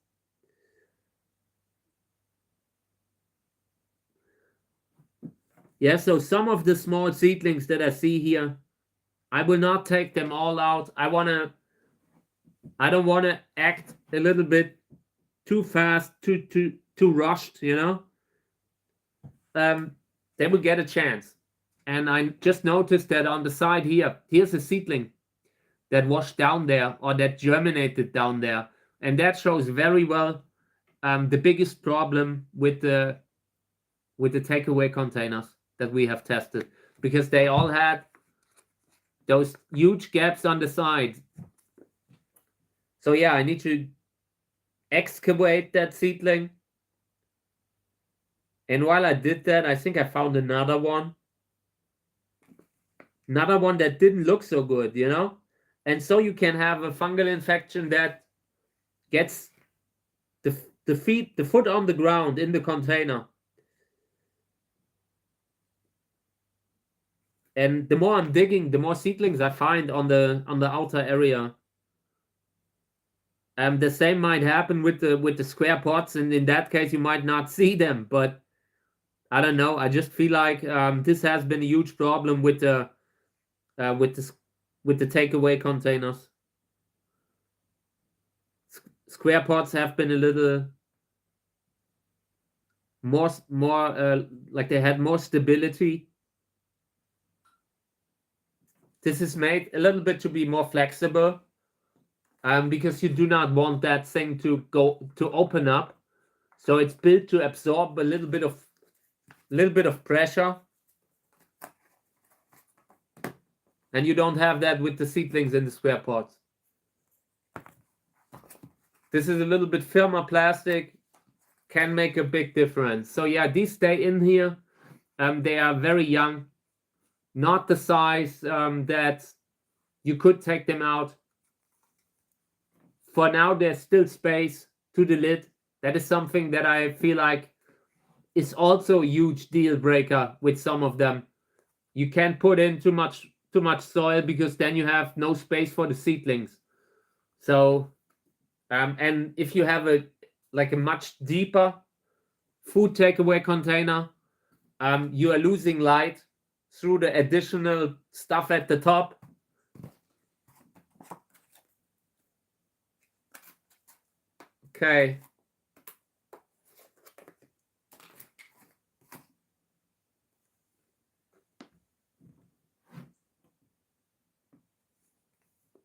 Yeah, so some of the small seedlings that I see here, I will not take them all out. I don't want to act a little bit too fast, too rushed, you know. They will get a chance. And I just noticed that on the side here's a seedling that washed down there or that germinated down there. And that shows very well the biggest problem with the takeaway containers that we have tested, because they all had those huge gaps on the side. So yeah, I need to excavate that seedling. And while I did that, I think I found another one that didn't look so good, you know? And so you can have a fungal infection that gets the foot on the ground in the container. And the more I'm digging, the more seedlings I find on the outer area. The same might happen with the square pots, and in that case you might not see them. But I don't know. I just feel like this has been a huge problem with the takeaway containers. Square pots have been a little more like they had more stability. This is made a little bit to be more flexible, because you do not want that thing to open up. So it's built to absorb a little bit of pressure. And you don't have that with the seedlings in the square pots. This is a little bit firmer plastic, can make a big difference. So yeah, these stay in here. They are very young, not the size that you could take them out. For now, there's still space to the lid. That is something that I feel like is also a huge deal breaker with some of them. You can't put in too much soil because then you have no space for the seedlings. So and if you have a much deeper food takeaway container. You are losing light through the additional stuff at the top. Okay.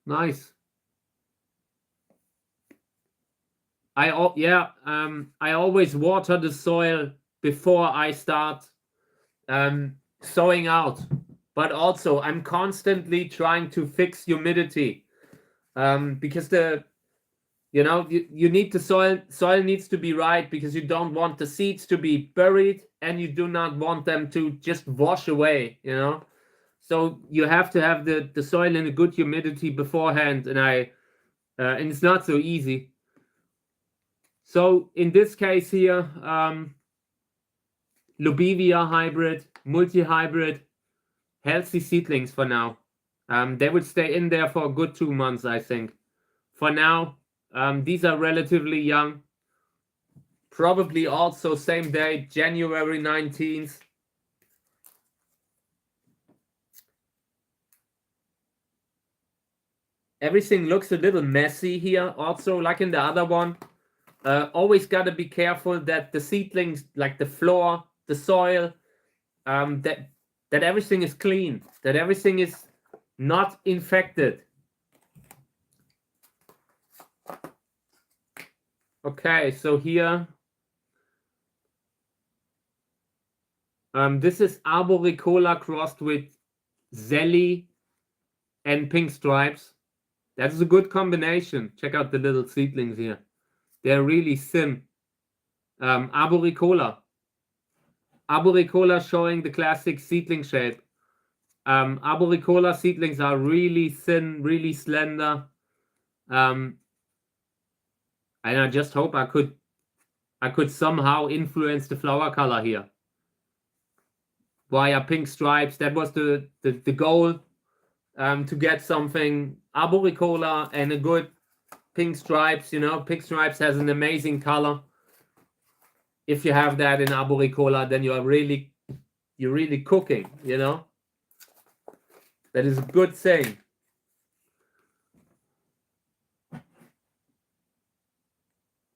Nice. I always water the soil before I start sowing out. But also I'm constantly trying to fix humidity. Because you need the soil needs to be right, because you don't want the seeds to be buried and you do not want them to just wash away, so you have to have the soil in a good humidity beforehand, and it's not so easy. So in this case here, Lobivia hybrid, multi-hybrid, healthy seedlings for now. They would stay in there for a good 2 months, I think. For now, these are relatively young. Probably also same day, January 19th. Everything looks a little messy here, also like in the other one. Always got to be careful that the seedlings, like the floor, the soil, that everything is clean, that everything is not infected. Okay, so here, this is Arboricola crossed with Zelly and Pink Stripes. That is a good combination. Check out the little seedlings here. They're really thin. Arboricola showing the classic seedling shape. Arboricola seedlings are really thin, really slender. And I just hope I could somehow influence the flower color here via Pink Stripes. That was the goal, to get something Arboricola and a good Pink Stripes. Pink Stripes has an amazing color. If you have that in Arboricola, then you're really cooking, That is a good thing.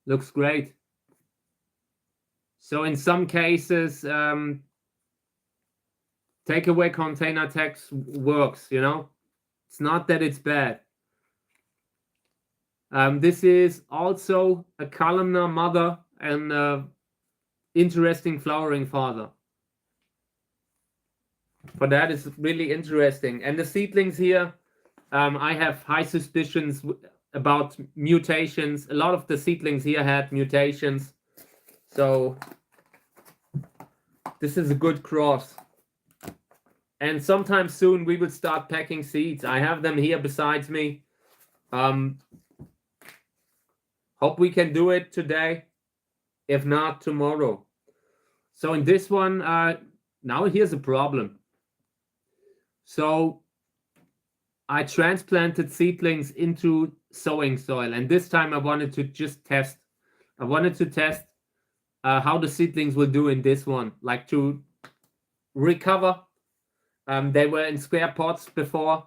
Looks great. So in some cases, takeaway container text works, It's not that it's bad. This is also a columnar mother and interesting flowering father. But that is really interesting. And the seedlings here, I have high suspicions about mutations. A lot of the seedlings here had mutations. So this is a good cross. And sometime soon we will start packing seeds. I have them here besides me. Hope we can do it today. If not, tomorrow. So in this one, now here's a problem. So I transplanted seedlings into sowing soil, and this time I wanted to just test. I wanted to test how the seedlings will do in this one, like to recover. They were in square pots before,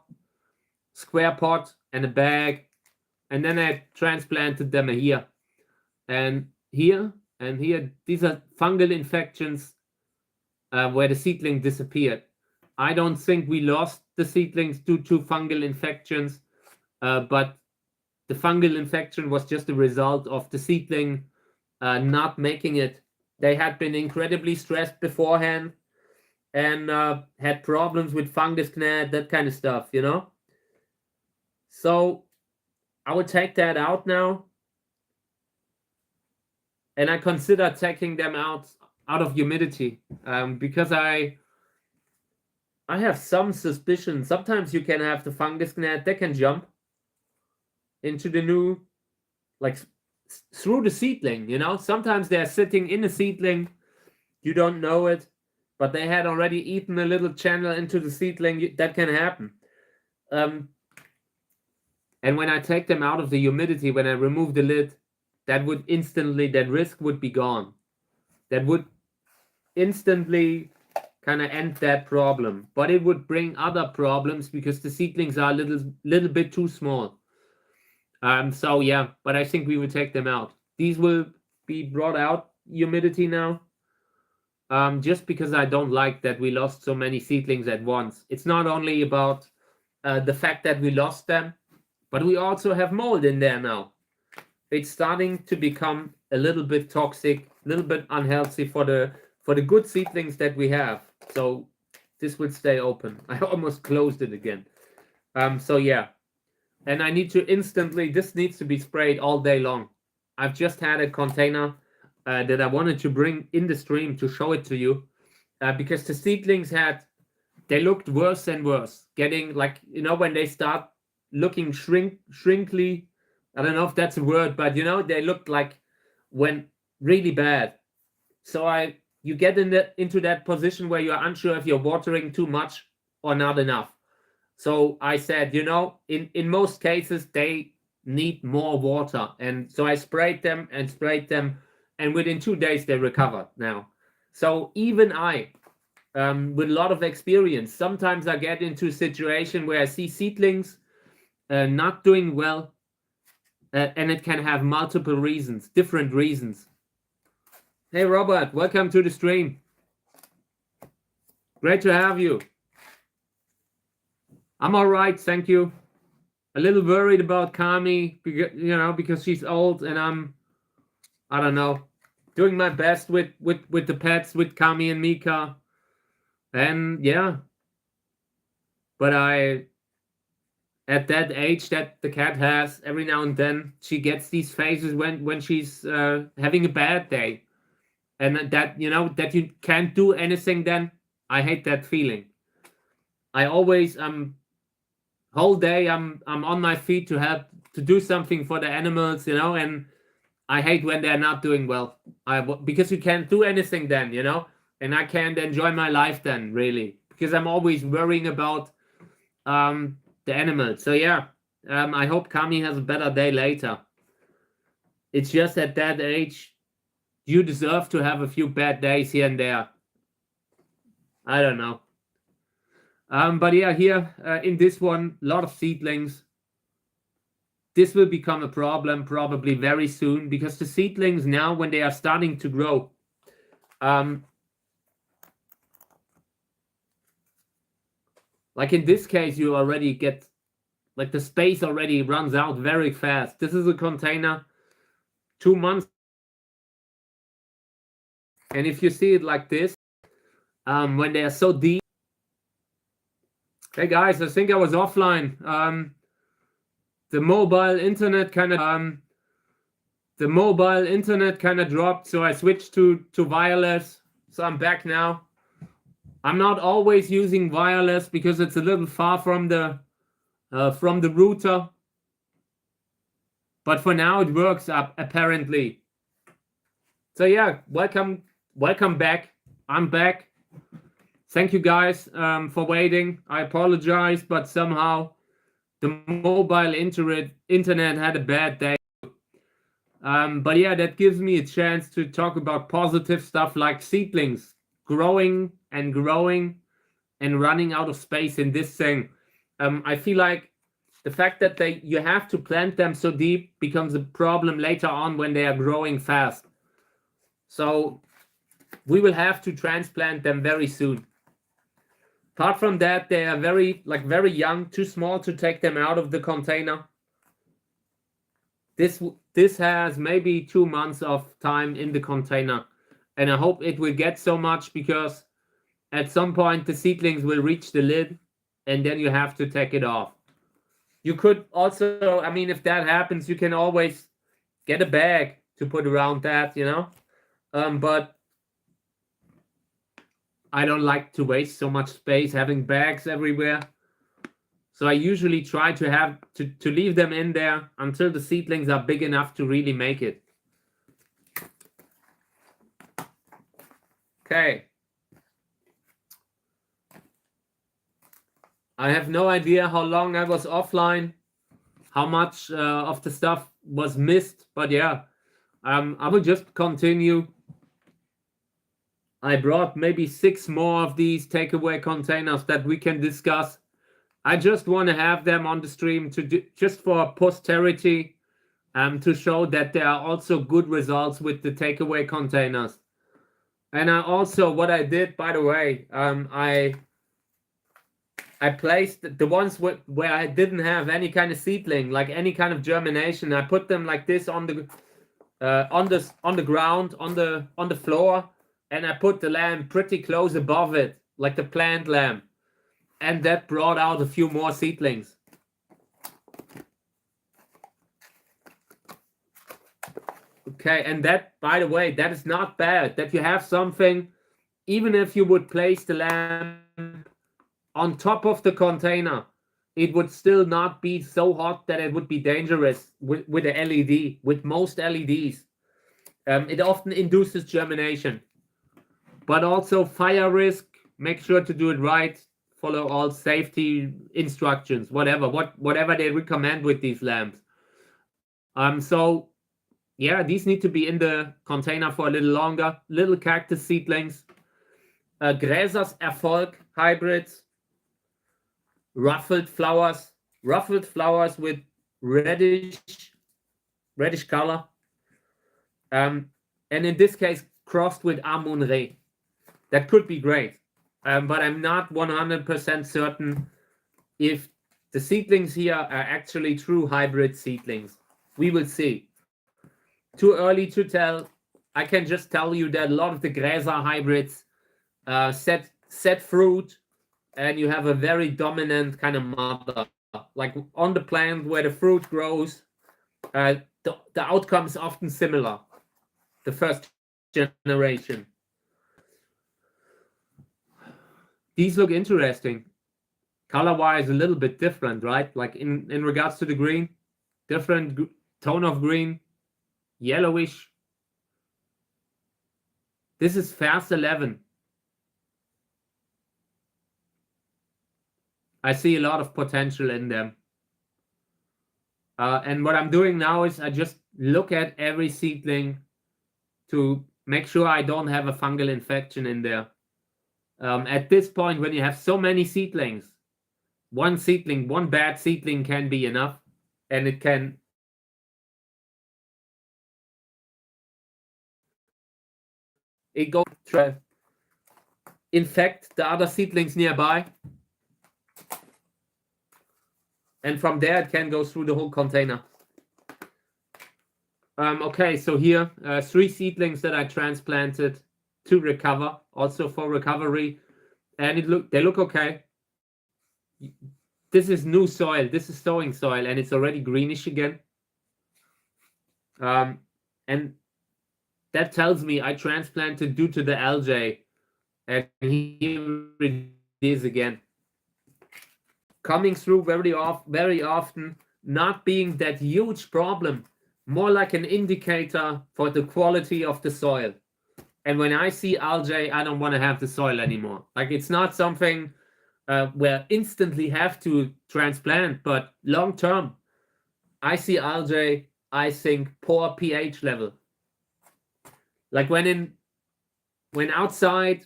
square pot and a bag, and then I transplanted them here. And here, these are fungal infections where the seedling disappeared. I don't think we lost the seedlings due to fungal infections, but the fungal infection was just a result of the seedling not making it. They had been incredibly stressed beforehand and had problems with fungus gnat, that kind of stuff, So I would take that out now. And I consider taking them out of humidity, because I have some suspicion. Sometimes you can have the fungus gnat, they can jump into the new, like through the seedling, Sometimes they're sitting in a seedling, you don't know it, but they had already eaten a little channel into the seedling. That can happen. And when I take them out of the humidity, when I remove the lid, that risk would be gone. that would instantly kind of end that problem, but it would bring other problems because the seedlings are a little bit too small. So yeah, but I think we will take them out. These will be brought out humidity now. Just because I don't like that we lost so many seedlings at once. It's not only about the fact that we lost them, but we also have mold in there now. It's starting to become a little bit toxic, a little bit unhealthy for the good seedlings that we have. So this will stay open. I almost closed it again. So yeah, and I need to instantly, this needs to be sprayed all day long. I've just had a container that I wanted to bring in the stream to show it to you, because the seedlings they looked worse and worse, getting like, you know, when they start looking shrinkly, I don't know if that's a word, but you know, they looked like when really bad. So you get into that position where you're unsure if you're watering too much or not enough. So I said, you know, in most cases they need more water, and so I sprayed them, and within 2 days they recovered now. So even I, with a lot of experience, sometimes I get into a situation where I see seedlings not doing well, and it can have multiple reasons, different reasons. Hey Robert, welcome to the stream. Great to have you. I'm all right, thank you. A little worried about Kami, because she's old, and I don't know, doing my best with the pets, with Kami and Mika, and yeah. But at that age that the cat has, every now and then she gets these phases when she's having a bad day, and that you can't do anything. Then I hate that feeling. I always whole day I'm on my feet to help to do something for the animals, and I hate when they're not doing well. Because you can't do anything then, and I can't enjoy my life then, really, because I'm always worrying about the animals. So yeah, I hope Kami has a better day later. It's just at that age, you deserve to have a few bad days here and there. I don't know. But yeah, here in this one, a lot of seedlings. This will become a problem probably very soon, because the seedlings now, when they are starting to grow, like in this case, you already get, like, the space already runs out very fast. This is a container 2 months. And if you see it like this, when they are so deep. Hey guys, I think I was offline. The mobile internet kind of dropped, so I switched to wireless. So I'm back now. I'm not always using wireless because it's a little far from the router. But for now it works apparently. So yeah, welcome back. I'm back. Thank you guys for waiting. I apologize, but somehow the mobile internet had a bad day. But yeah, that gives me a chance to talk about positive stuff like seedlings growing and running out of space in this thing. I feel like the fact that you have to plant them so deep becomes a problem later on when they are growing fast. So we will have to transplant them very soon. Apart from that, they are very young, too small to take them out of the container. This has maybe 2 months of time in the container, and I hope it will get so much, because at some point the seedlings will reach the lid, and then you have to take it off. You could also, if that happens, you can always get a bag to put around that, but I don't like to waste so much space having bags everywhere. So I usually try to leave them in there until the seedlings are big enough to really make it. Okay. I have no idea how long I was offline, how much of the stuff was missed, but yeah, I will just continue. I brought maybe 6 more of these takeaway containers that we can discuss. I just want to have them on the stream to just for posterity, to show that there are also good results with the takeaway containers. And I also, what I did, by the way, I placed the ones where I didn't have any kind of seedling, like any kind of germination. I put them like this on the ground, on the floor, and I put the lamp pretty close above it, like the plant lamp, and that brought out a few more seedlings. Okay, and that, by the way, that is not bad. That you have something, even if you would place the lamp on top of the container, it would still not be so hot that it would be dangerous with the LED. With most LEDs, it often induces germination, but also fire risk. Make sure to do it right. Follow all safety instructions, whatever they recommend with these lamps. So yeah, these need to be in the container for a little longer. Little cactus seedlings, Gräsers Erfolg hybrids, ruffled flowers with reddish color, and in this case crossed with Amun-Re. That could be great, but I'm not 100% certain if the seedlings here are actually true hybrid seedlings. We will see. Too early to tell. I can just tell you that a lot of the Gräser hybrids set fruit, and you have a very dominant kind of mother. Like on the plant where the fruit grows, the outcome is often similar. The first generation. These look interesting. Color-wise, a little bit different, right? Like in regards to the green, different tone of green, yellowish. This is Fast 11. I see a lot of potential in them. And what I'm doing now is I just look at every seedling to make sure I don't have a fungal infection in there. At this point, when you have so many seedlings, one bad seedling can be enough, and it can infect the other seedlings nearby. And from there, it can go through the whole container. Okay, so here, 3 seedlings that I transplanted to recover, also for recovery. And they look okay. This is new soil. This is sowing soil, and it's already greenish again. And that tells me I transplanted due to the algae. And here it is again. Coming through very often, not being that huge problem, more like an indicator for the quality of the soil. And when I see algae, I don't want to have the soil anymore. Like it's not something where instantly have to transplant, but long term, I see algae, I think poor pH level. Like when outside,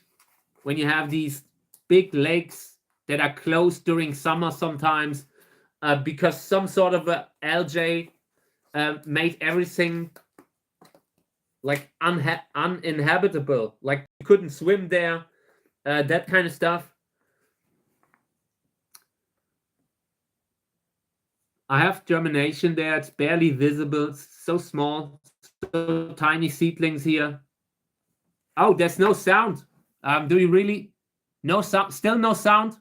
when you have these big lakes that are closed during summer sometimes, because some sort of algae made everything like uninhabitable, like you couldn't swim there, that kind of stuff. I have germination there. It's barely visible. It's so small, so tiny seedlings here. Oh, there's no sound. Do you really? No sound. Still no sound.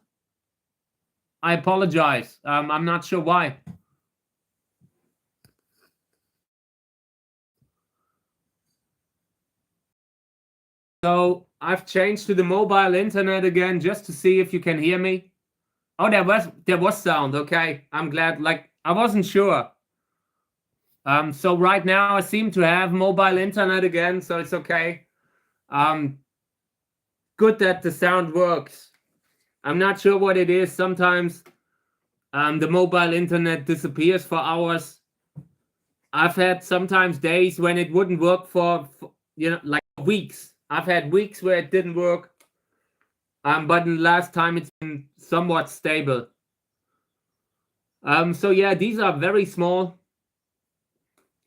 I apologize. I'm not sure why. So I've changed to the mobile internet again just to see if you can hear me. Oh, there was sound. Okay, I'm glad. Like I wasn't sure. So right now I seem to have mobile internet again, so it's okay. Good that the sound works. I'm not sure what it is. Sometimes the mobile internet disappears for hours. I've had sometimes days when it wouldn't work for like weeks. I've had weeks where it didn't work. But in the last time it's been somewhat stable. So yeah, these are very small.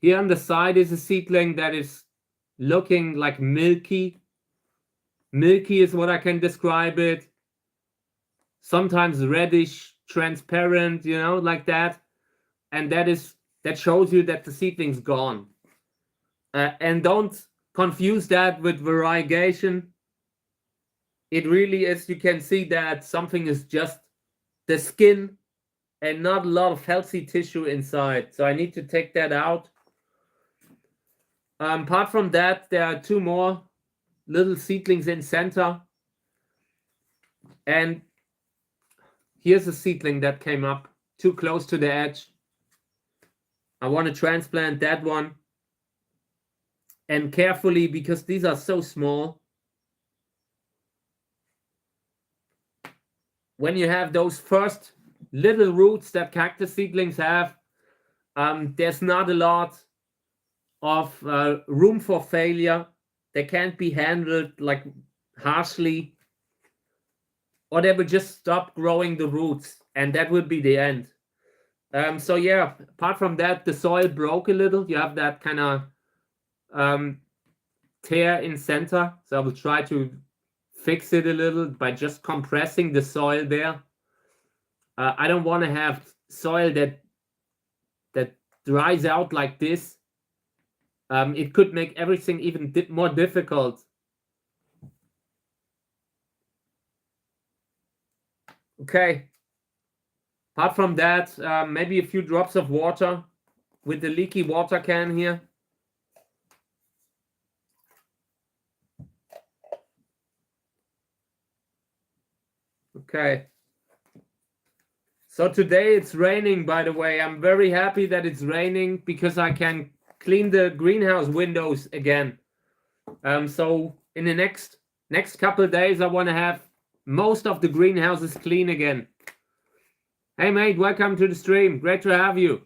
Here on the side is a seedling that is looking like milky. Milky is what I can describe it. Sometimes reddish, transparent, you know, like that. And that shows you that the seedling's gone. And don't confuse that with variegation. It really is, you can see that something is just the skin and not a lot of healthy tissue inside. So I need to take that out. Apart from that, there are two more little seedlings in center. And here's a seedling that came up too close to the edge. I want to transplant that one. And carefully, because these are so small, when you have those first little roots that cactus seedlings have, there's not a lot of room for failure. They can't be handled like harshly, or they would just stop growing the roots, and that would be the end. So yeah, apart from that, the soil broke a little. You have that kind of tear in center. So I will try to fix it a little by just compressing the soil there. I don't want to have soil that dries out like this. It could make everything even more difficult. Okay. Apart from that, maybe a few drops of water with the leaky water can here. Okay. So today it's raining, by the way. I'm very happy that it's raining because I can clean the greenhouse windows again. So in the next couple of days, I want to have most of the greenhouses clean again. Hey mate, welcome to the stream. Great to have you.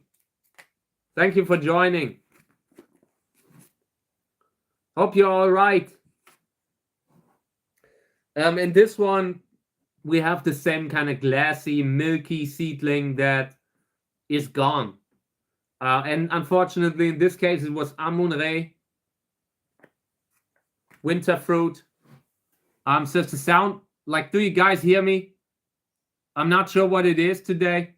Thank you for joining. Hope you're all right. In this one, we have the same kind of glassy, milky seedling that is gone. And unfortunately, in this case, it was Amun-Re, winter fruit. So the sound, like, do you guys hear me? I'm not sure what it is today.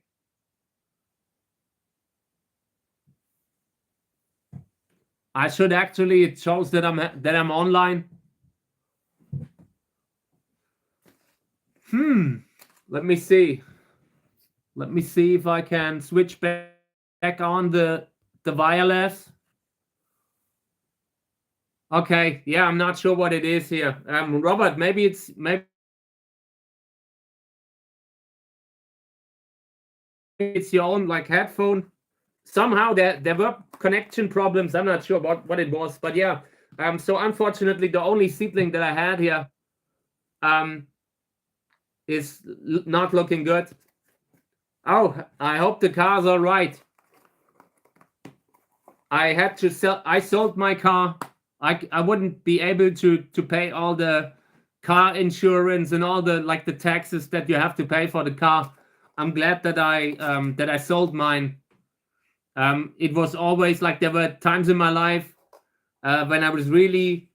I should actually, it shows that I'm online. Let me see. Let me see if I can switch back on the wireless. Okay, yeah, I'm not sure what it is here. Robert, maybe it's your own like headphone. Somehow there were connection problems. I'm not sure what it was, but yeah. So unfortunately, the only seedling that I had here is not looking good. Oh, I hope the car's all right. I had to sell. I sold my car. I wouldn't be able to pay all the car insurance and all the like the taxes that you have to pay for the car. I'm glad that I sold mine. It was always like there were times in my life when I was really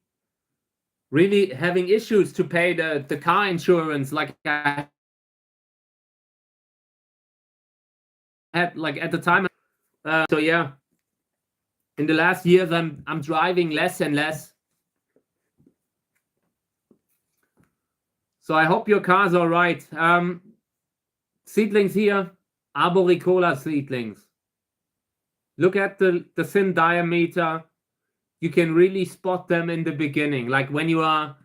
having issues to pay the car insurance. Like I had like at the time. So yeah, in the last years I'm driving less and less. So I hope your car's all right. Seedlings here, arboricola seedlings. Look at the thin diameter. You can really spot them in the beginning. Like when you are,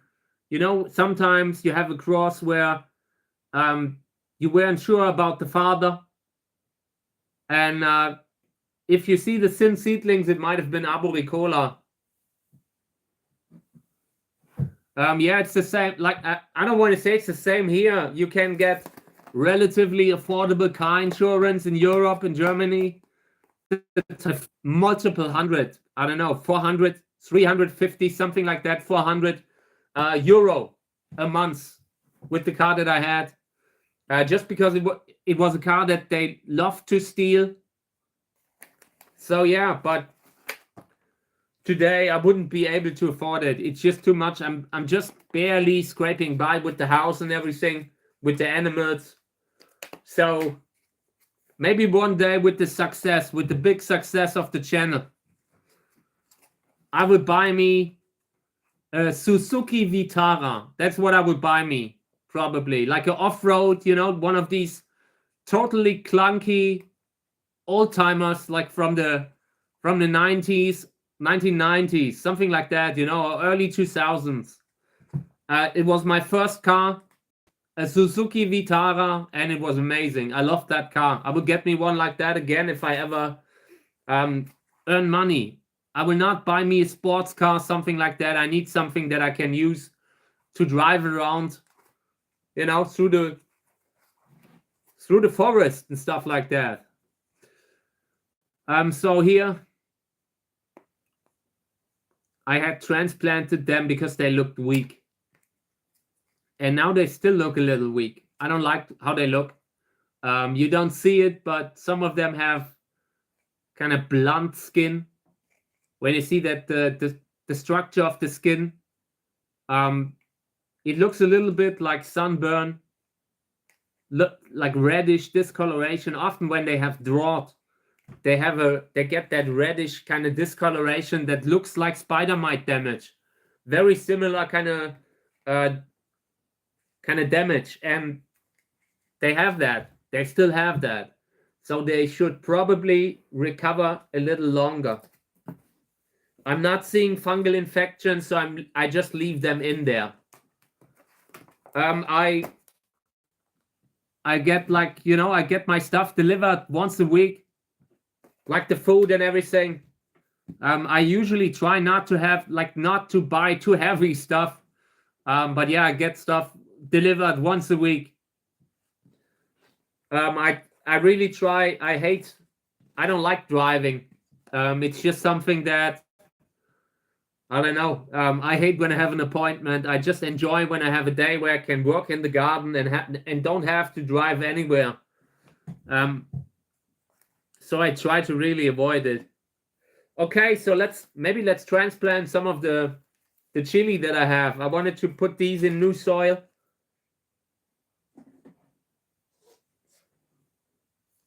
you know, sometimes you have a cross where you weren't sure about the father. And if you see the thin seedlings, it might have been arboricola. Yeah, it's the same. Like I don't want to say it's the same here. You can get relatively affordable car insurance in Europe and Germany. Multiple hundred, I don't know, 400, 350, something like that, 400. euro a month with the car that I had, just because it was a car that they love to steal. So yeah, but today I wouldn't be able to afford it. It's just too much. I'm just barely scraping by with the house and everything, with the animals. So maybe one day with the big success of the channel, I would buy me a Suzuki Vitara. That's what I would buy me, probably. Like an off-road, one of these totally clunky old-timers, like from the 90s, 1990s, something like that, or early 2000s. It was my first car, a Suzuki Vitara, and it was amazing. I loved that car. I would get me one like that again if I ever earn money. I will not buy me a sports car, something like that. I need something that I can use to drive around, through the forest and stuff like that. So here I had transplanted them because they looked weak. And now they still look a little weak. I don't like how they look. You don't see it, but some of them have kind of blunt skin. When you see that the structure of the skin, it looks a little bit like sunburn, like reddish discoloration. Often when they have drought, they get that reddish kind of discoloration that looks like spider mite damage. Very similar kind of damage, and they have that. They still have that. So they should probably recover a little longer. I'm not seeing fungal infections, so I just leave them in there. I get I get my stuff delivered once a week, like the food and everything. I usually try not to buy too heavy stuff. But yeah, I get stuff delivered once a week. I really try. I don't like driving. It's just something that I don't know. I hate when I have an appointment. I just enjoy when I have a day where I can work in the garden and don't have to drive anywhere. So I try to really avoid it. Okay, so let's transplant some of the chili that I have. I wanted to put these in new soil.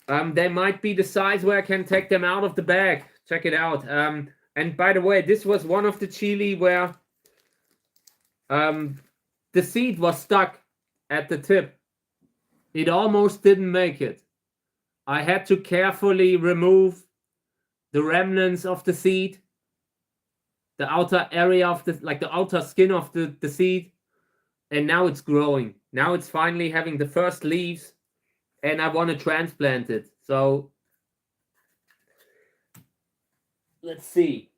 They might be the size where I can take them out of the bag. Check it out. And by the way, this was one of the chili where the seed was stuck at the tip. It almost didn't make it. I had to carefully remove the remnants of the seed, the outer area of the outer skin of the seed, and now it's growing. Now it's finally having the first leaves, and I want to transplant it. So let's see.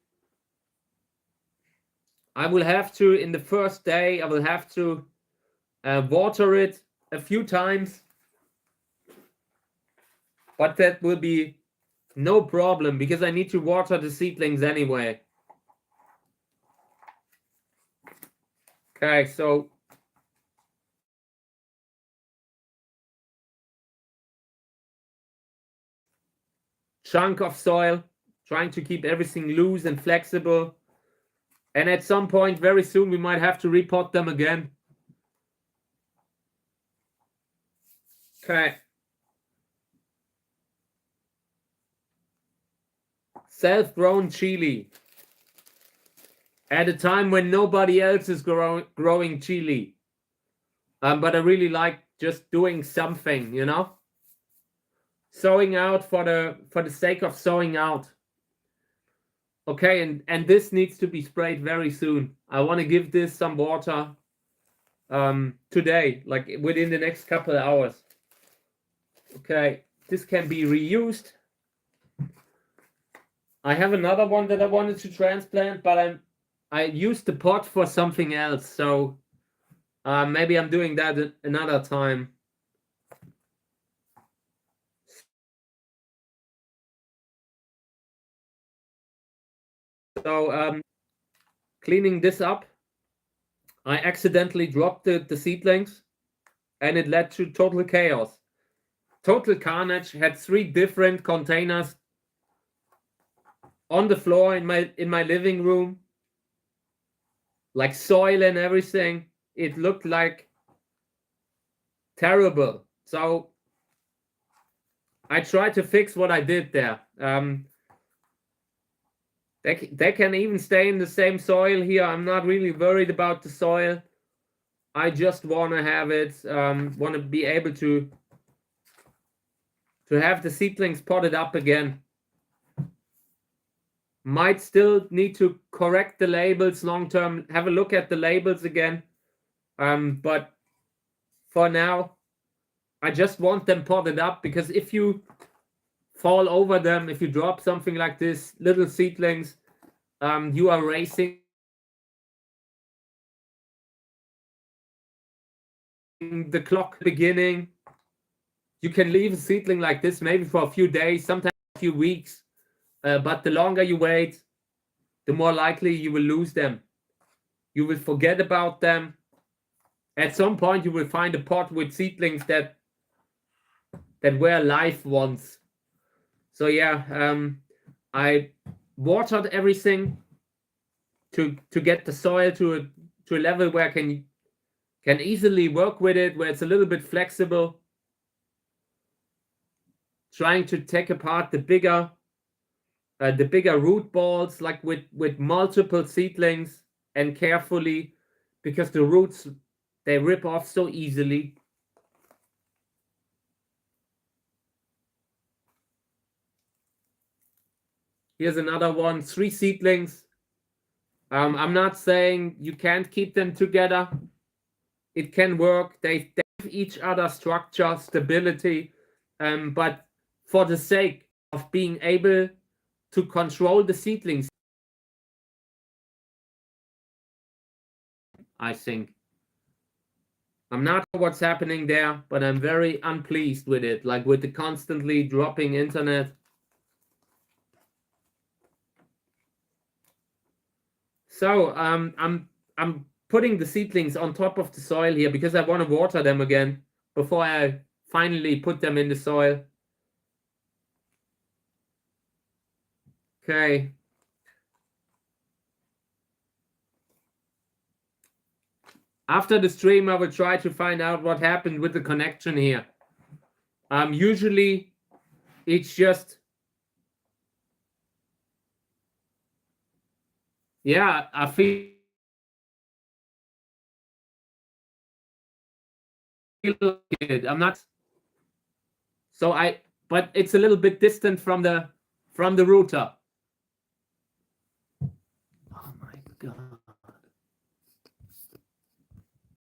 I will have to, in the first day, I will have to water it a few times. But that will be no problem because I need to water the seedlings anyway. Okay, so chunk of soil, trying to keep everything loose and flexible. And at some point, very soon, we might have to repot them again. Okay. Self-grown chili. At a time when nobody else is growing chili. But I really like just doing something, Sowing out for the sake of sowing out. Okay, and this needs to be sprayed very soon. I want to give this some water today, like within the next couple of hours. Okay, this can be reused. I have another one that I wanted to transplant, but I used the pot for something else, so maybe I'm doing that another time. So cleaning this up, I accidentally dropped the seedlings, and it led to total chaos. Total carnage. Had 3 different containers on the floor in my living room, like soil and everything. It looked like terrible. So I tried to fix what I did there. They can even stay in the same soil here. I'm not really worried about the soil. I just want to have it, want to be able to have the seedlings potted up again. Might still need to correct the labels long term, have a look at the labels again. But for now, I just want them potted up, because if you fall over them, if you drop something like this, little seedlings, you are racing the clock beginning. You can leave a seedling like this maybe for a few days, sometimes a few weeks, but the longer you wait, the more likely you will lose them. You will forget about them. At some point, you will find a pot with seedlings that were alive once. So yeah, I watered everything to get the soil to a level where I can easily work with it, where it's a little bit flexible. Trying to take apart the bigger root balls, like with multiple seedlings, and carefully, because the roots, they rip off so easily. Here's another one, 3 seedlings. I'm not saying you can't keep them together. It can work. They give each other structure, stability, but for the sake of being able to control the seedlings, I think. I'm not sure what's happening there, but I'm very unpleased with it, like with the constantly dropping internet. So I'm putting the seedlings on top of the soil here because I want to water them again before I finally put them in the soil. Okay. After the stream, I will try to find out what happened with the connection here. Usually it's just, yeah, I feel like it. I'm not. So but it's a little bit distant from the router. Oh my God.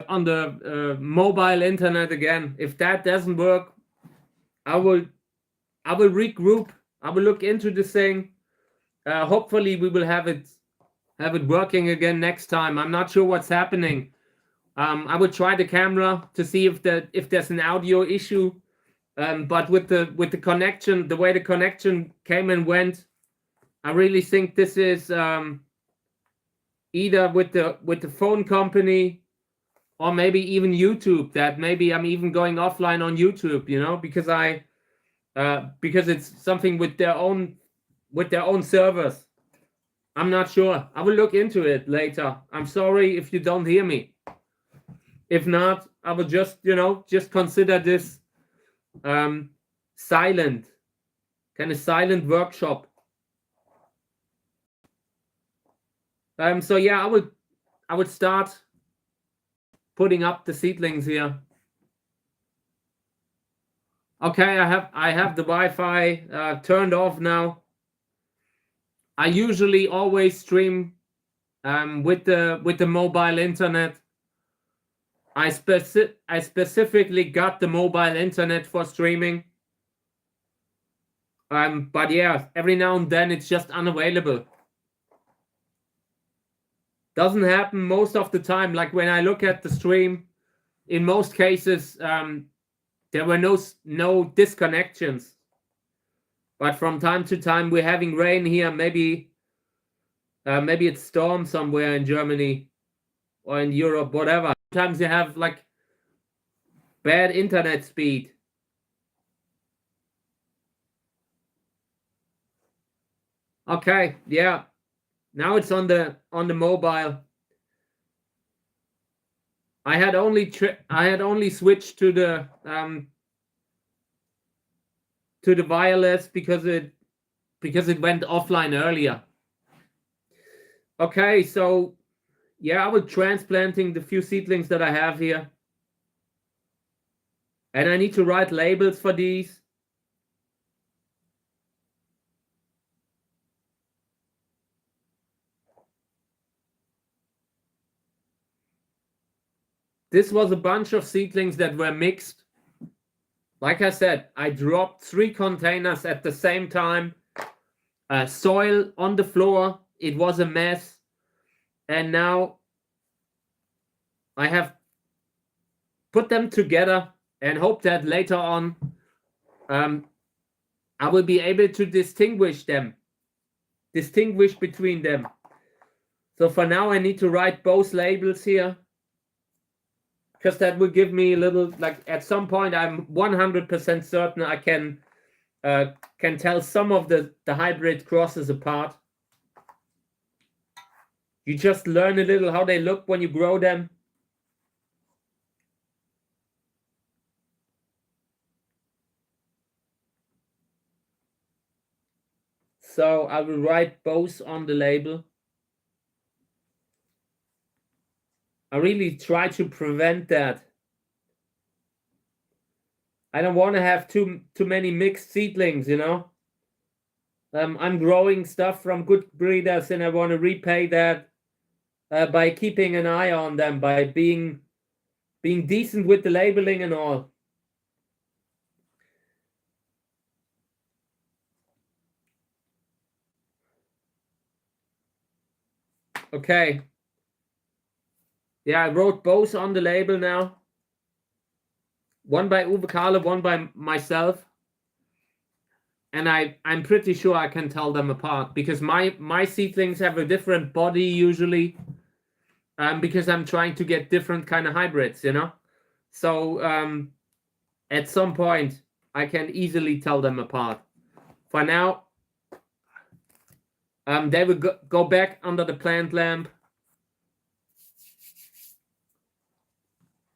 On the mobile internet again. If that doesn't work, I will regroup. I will look into this thing. Hopefully we will have it working again next time. I'm not sure what's happening. I will try the camera to see if there's an audio issue. But with the connection, the way the connection came and went, I really think this is either with the phone company, or maybe even YouTube, that maybe I'm even going offline on YouTube, because it's something with their own servers. I'm not sure. I will look into it later. I'm sorry if you don't hear me. If not, I will just consider this silent, kind of silent workshop. So yeah, I would start putting up the seedlings here. Okay, I have the Wi-Fi turned off now. I usually always stream with the mobile internet. I specifically got the mobile internet for streaming. But yeah, every now and then it's just unavailable. Doesn't happen most of the time. Like when I look at the stream, in most cases, there were no disconnections. But from time to time, we're having rain here. Maybe it's storm somewhere in Germany. or in Europe, whatever. Sometimes you have like bad internet speed. Okay, yeah. Now it's on the mobile. I had only switched to the wireless because it went offline earlier. Okay, so yeah, I was transplanting the few seedlings that I have here. And I need to write labels for these. This was a bunch of seedlings that were mixed. Like I said, I dropped 3 containers at the same time. Soil on the floor. It was a mess. And now I have put them together and hope that later on I will be able to distinguish between them. So for now I need to write both labels here, because that will give me a little, like at some point I'm 100% certain I can tell some of the hybrid crosses apart. You just learn a little how they look when you grow them. So I will write both on the label. I really try to prevent that. I don't want to have too many mixed seedlings, you know. I'm growing stuff from good breeders, and I want to repay that by keeping an eye on them, by being decent with the labeling and all. Okay. Yeah, I wrote both on the label now. One by Uwe Kahle, one by myself. And I'm pretty sure I can tell them apart, because my seedlings have a different body usually, because I'm trying to get different kind of hybrids, you know. So at some point I can easily tell them apart. For now, they will go back under the plant lamp.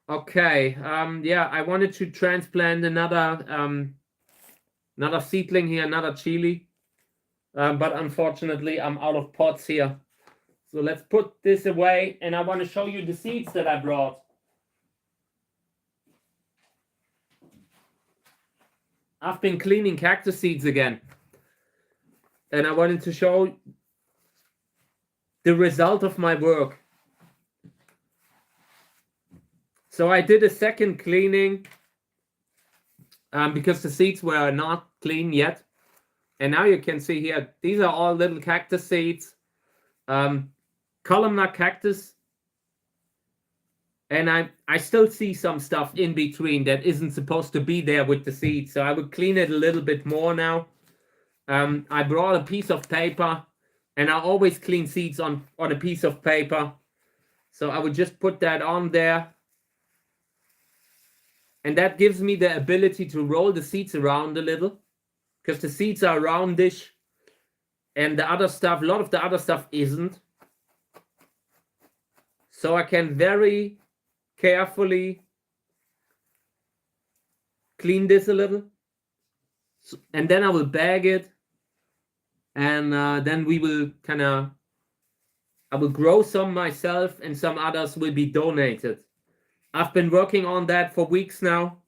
Okay, yeah, I wanted to transplant another seedling here, another chili, but unfortunately I'm out of pots here. So let's put this away, and I want to show you the seeds that I brought. I've been cleaning cactus seeds again, and I wanted to show the result of my work. So I did a second cleaning because the seeds were not clean yet. And now you can see here, these are all little cactus seeds, columnar cactus. And I still see some stuff in between that isn't supposed to be there with the seeds. So I would clean it a little bit more now. I brought a piece of paper, and I always clean seeds on a piece of paper. So I would just put that on there. And that gives me the ability to roll the seeds around a little, because the seeds are roundish and the other stuff, a lot of the other stuff isn't. So I can very carefully clean this a little. And then I will bag it. And then we will I will grow some myself, and some others will be donated. I've been working on that for weeks now,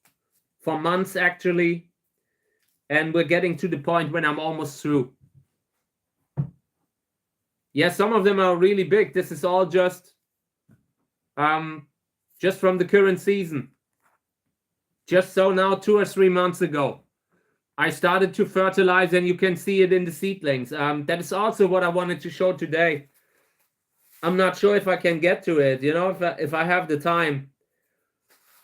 for months actually, and we're getting to the point when I'm almost through. Yeah, some of them are really big. This is all just from the current season. Just so now 2 or 3 months ago, I started to fertilize, and you can see it in the seedlings. That is also what I wanted to show today. I'm not sure if I can get to it, you know, if I have the time.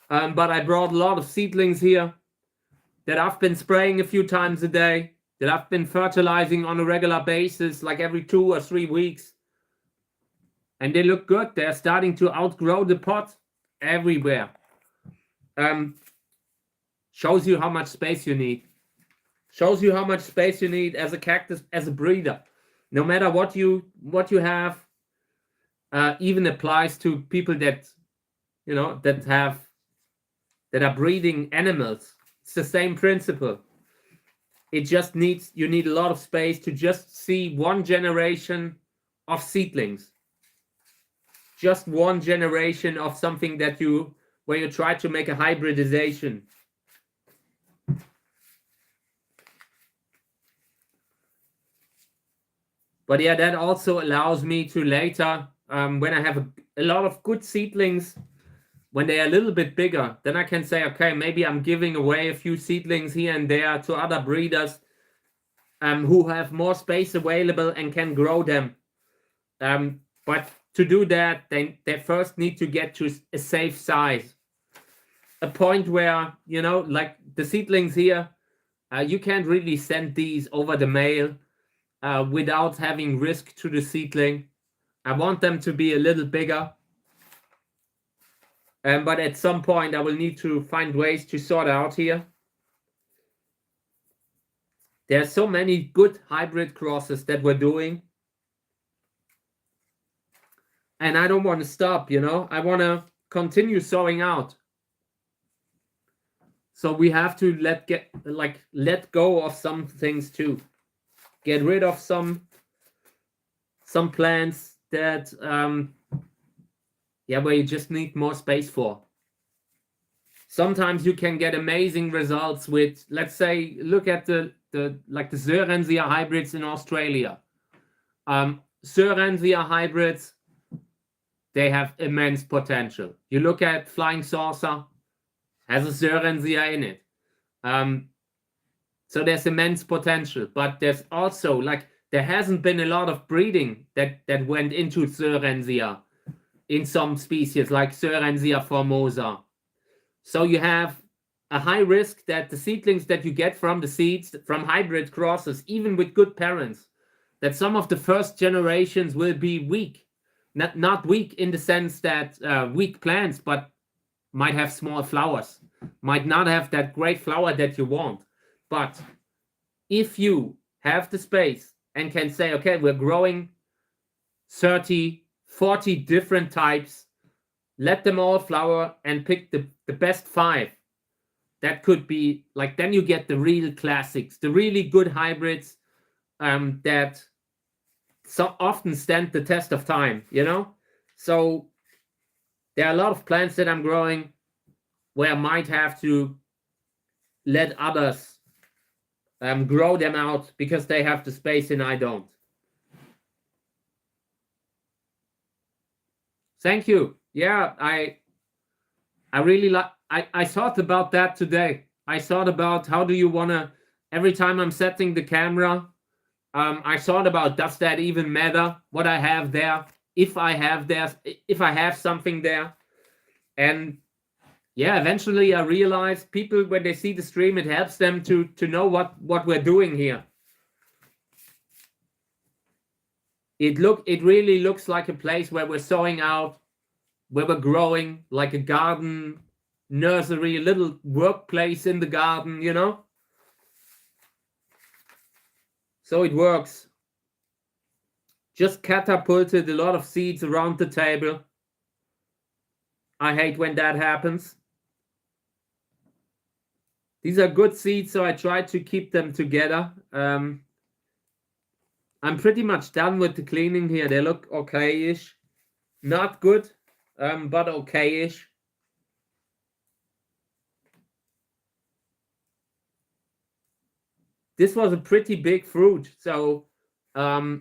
But I brought a lot of seedlings here that I've been spraying a few times a day, that I've been fertilizing on a regular basis, like every 2 or 3 weeks. and they look good. They're starting to outgrow the pot everywhere. Shows you how much space you need. Shows you how much space you need as a cactus, as a breeder. No matter what you have, even applies to people that, you know, that are breeding animals. It's the same principle. It just needs, you need a lot of space to just see one generation of seedlings. Just one generation of something that where you try to make a hybridization. But yeah, that also allows me to later, when I have a lot of good seedlings, when they are a little bit bigger, then I can say, okay, maybe I'm giving away a few seedlings here and there to other breeders who have more space available and can grow them. But to do that, they first need to get to a safe size. A point where, you know, like the seedlings here, you can't really send these over the mail without having risk to the seedling. I want them to be a little bigger. But at some point, I will need to find ways to sort out here. There's so many good hybrid crosses that we're doing. And I don't want to stop, you know. I want to continue sowing out. So we have to let go of some things too. Get rid of some plants that where you just need more space for. Sometimes you can get amazing results with, let's say, look at the Sowing hybrids in Australia. Sowing hybrids, they have immense potential. You look at Flying Saucer, has a Sowing in it. So there's immense potential, but there's also, like, there hasn't been a lot of breeding that went into Sowing in some species, like Sowing formosa. So you have a high risk that the seedlings that you get from the seeds, from hybrid crosses, even with good parents, that some of the first generations will be weak. Not weak in the sense that weak plants, but might have small flowers, might not have that great flower that you want. But if you have the space and can say, okay, we're growing 30, 40 different types, let them all flower and pick the best 5. That could be, like, then you get the real classics, the really good hybrids that so often stand the test of time, you know? So there are a lot of plants that I'm growing where I might have to let others grow them out because they have the space and I don't. Thank you. Yeah, I really like, I thought about that today. I thought about how do you want to, every time I'm setting the camera, I thought about, does that even matter what I have there? If I have something there. And yeah, eventually I realized people, when they see the stream, it helps them to know what we're doing here. It really looks like a place where we're sowing out, where we're growing, like a garden nursery, a little workplace in the garden, you know? So it works. Just catapulted a lot of seeds around the table. I hate when that happens. These are good seeds, so I try to keep them together. I'm pretty much done with the cleaning here. They look okay-ish. Not good, but okay-ish. This was a pretty big fruit, so I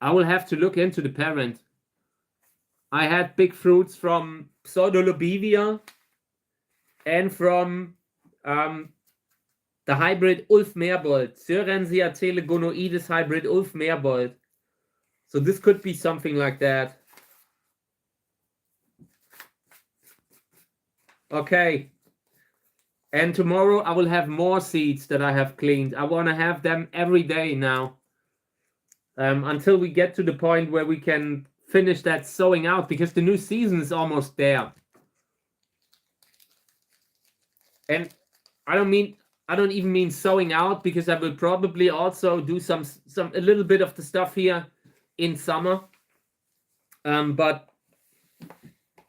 will have to look into the parent. I had big fruits from Pseudolobivia and from the hybrid Ulf Meerbold, Syrensia telegonoides hybrid Ulf Meerbold. So this could be something like that. Okay. And tomorrow I will have more seeds that I have cleaned. I want to have them every day now. until we get to the point where we can finish that sowing out, because the new season is almost there. And I don't even mean sowing out, because I will probably also do a little bit of the stuff here in summer. But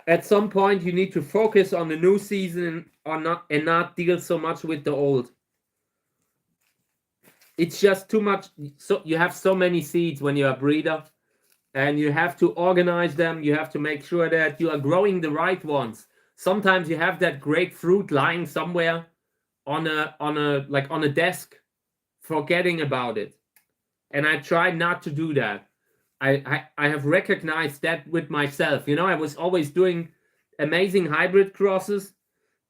at some point you need to focus on the new season and not deal so much with the old. It's just too much. So you have so many seeds when you're a breeder, and you have to organize them. You have to make sure that you are growing the right ones. Sometimes you have that great fruit lying somewhere on a desk, forgetting about it. And I try not to do that. I have recognized that with myself. I was always doing amazing hybrid crosses,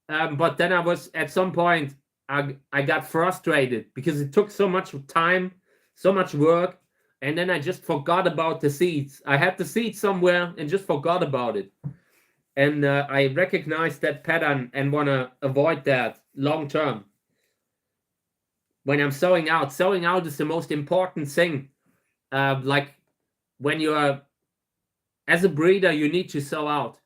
but then I was at some point I got frustrated because it took so much time, so much work, and then I just forgot about the seeds. I had the seeds somewhere and just forgot about it. And I recognize that pattern and want to avoid that long term. When I'm sowing out is the most important thing. Like when you're, as a breeder, you need to sow out.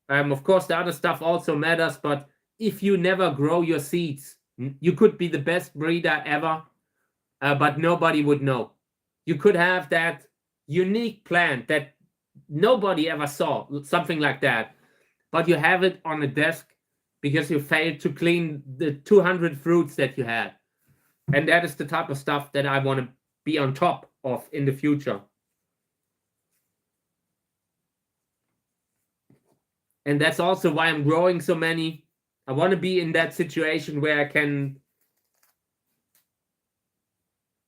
Of course, the other stuff also matters, but if you never grow your seeds, you could be the best breeder ever, but nobody would know. You could have that unique plant that nobody ever saw, something like that, but you have it on a desk because you failed to clean the 200 fruits that you had. And that is the type of stuff that I want to be on top of in the future. And that's also why I'm growing so many. I want to be in that situation where I can.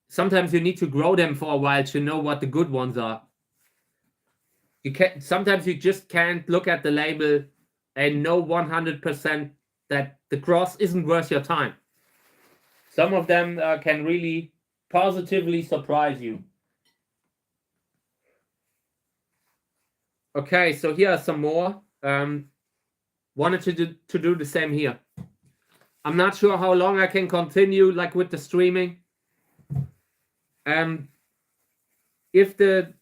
Sometimes you need to grow them for a while to know what the good ones are. Sometimes you just can't look at the label and know 100% that the cross isn't worth your time. Some of them can really positively surprise you. Okay, so here are some more. Wanted to do the same here. I'm not sure how long I can continue like with the streaming. If the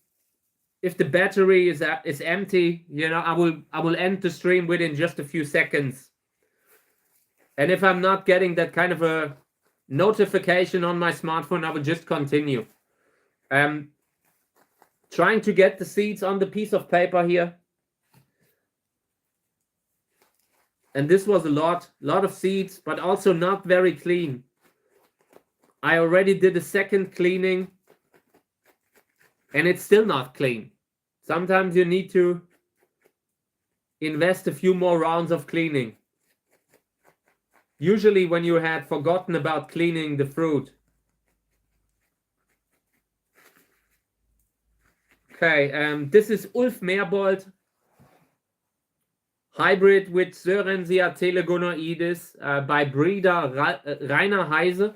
battery is empty, I will end the stream within just a few seconds. And if I'm not getting that kind of a notification on my smartphone, I will just continue. Trying to get the seeds on the piece of paper here. And this was a lot of seeds, but also not very clean. I already did a second cleaning, and it's still not clean. Sometimes you need to invest a few more rounds of cleaning. Usually when you had forgotten about cleaning the fruit. Okay, this is Ulf Merbold, hybrid with Sörensia telegonoides by breeder Rainer Heise.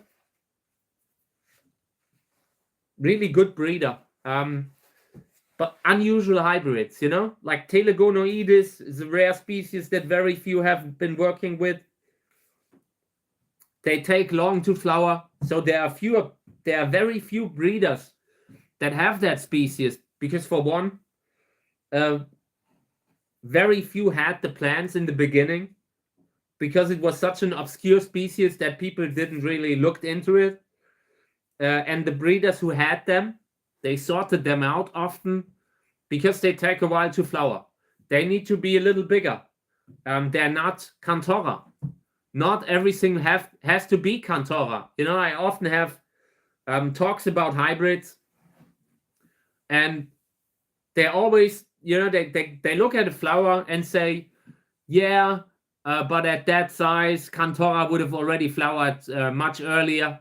Really good breeder. But unusual hybrids, like telegonoides is a rare species that very few have been working with. They take long to flower, so there are very few breeders that have that species, because for one, very few had the plants in the beginning, because it was such an obscure species that people didn't really look into it. And the breeders who had them, they sorted them out often because they take a while to flower. They need to be a little bigger. They're not Cantora. Not everything has to be Cantora. I often have talks about hybrids, and they always, they look at a flower and say, yeah, but at that size, Cantora would have already flowered much earlier.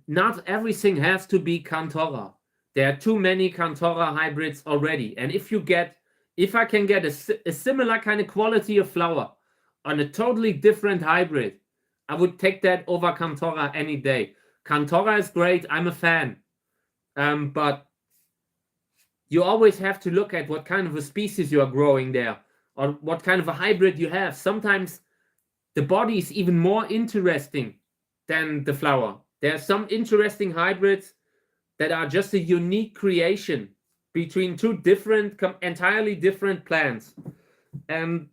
Not everything has to be Cantora. There are too many Cantora hybrids already. And if I can get a similar kind of quality of flower on a totally different hybrid, I would take that over Cantora any day. Cantora is great. I'm a fan. But you always have to look at what kind of a species you are growing there, or what kind of a hybrid you have. Sometimes the body is even more interesting than the flower. There are some interesting hybrids that are just a unique creation between two different, entirely different plants. And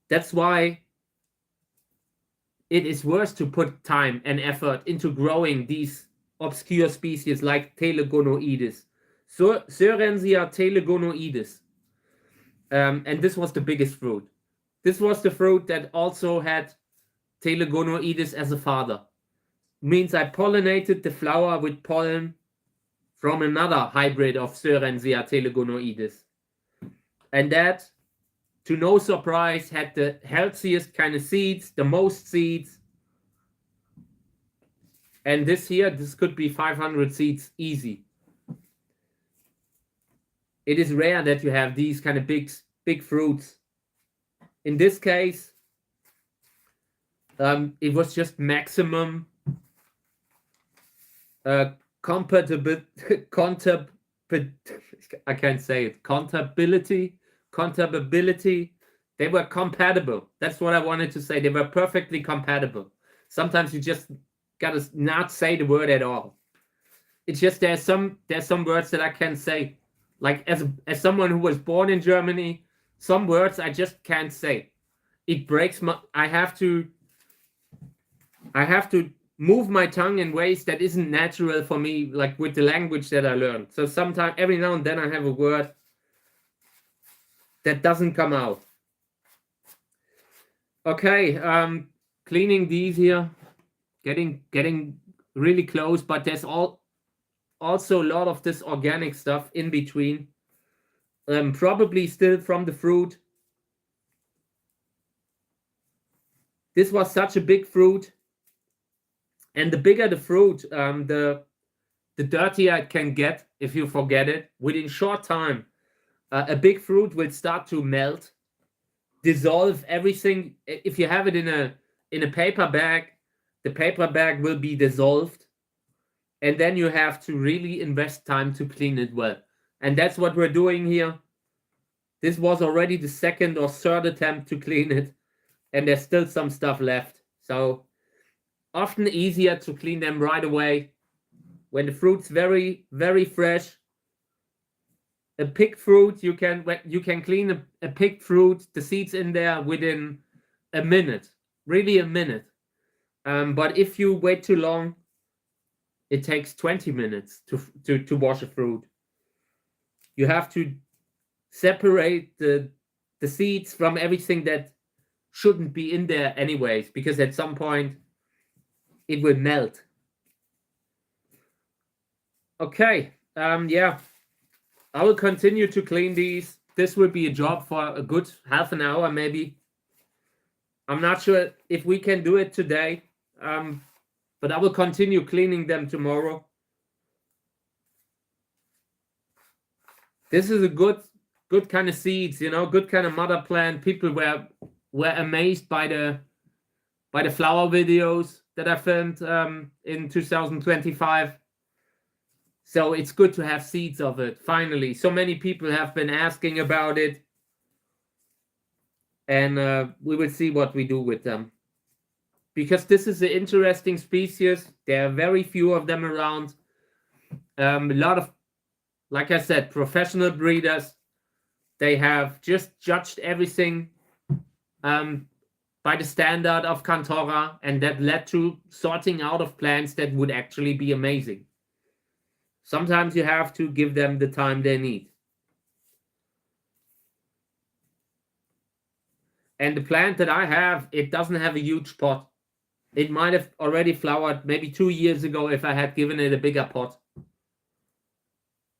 that's why it is worth to put time and effort into growing these obscure species like Telegonoides. Sorensia telegonoides. And this was the biggest fruit. This was the fruit that also had Telegonoides as a father. Means I pollinated the flower with pollen from another hybrid of Sorensia telegonoides. And that, to no surprise, had the healthiest kind of seeds, the most seeds. And this here, this could be 500 seeds easy. It is rare that you have these kind of big fruits. In this case, it was just maximum compatibility. I can't say it. Compatibility. They were compatible. That's what I wanted to say. They were perfectly compatible. Sometimes you just gotta not say the word at all. It's just there's some words that I can't say. Like as someone who was born in Germany, some words I just can't say. It breaks my. I have to move my tongue in ways that isn't natural for me, like with the language that I learned. So sometimes, every now and then, I have a word that doesn't come out. Okay, cleaning these here, getting really close, but there's also a lot of this organic stuff in between. Probably still from the fruit. This was such a big fruit. And the bigger the fruit, the dirtier it can get if you forget it. Within short time, a big fruit will start to melt, dissolve everything. If you have it in a paper bag, the paper bag will be dissolved. And then you have to really invest time to clean it well. And that's what we're doing here. This was already the second or third attempt to clean it. And there's still some stuff left. So often easier to clean them right away when the fruit's very, very fresh. A picked fruit, you can clean a picked fruit, the seeds in there, within a minute, really a minute. But if you wait too long, it takes 20 minutes to wash a fruit. You have to separate the seeds from everything that shouldn't be in there anyways, because at some point it will melt. Okay, yeah, I will continue to clean these. This will be a job for a good half an hour, maybe. I'm not sure if we can do it today, but I will continue cleaning them tomorrow. This is a good kind of seeds, you know, good kind of mother plant. People were amazed by the flower videos that I filmed in 2025. So it's good to have seeds of it, finally. So many people have been asking about it. And we will see what we do with them. Because this is an interesting species. There are very few of them around. A lot of, like I said, professional breeders. They have just judged everything by the standard of Cantora, and that led to sorting out of plants that would actually be amazing. Sometimes you have to give them the time they need. And the plant that I have, it doesn't have a huge pot. It might have already flowered maybe 2 years ago if I had given it a bigger pot.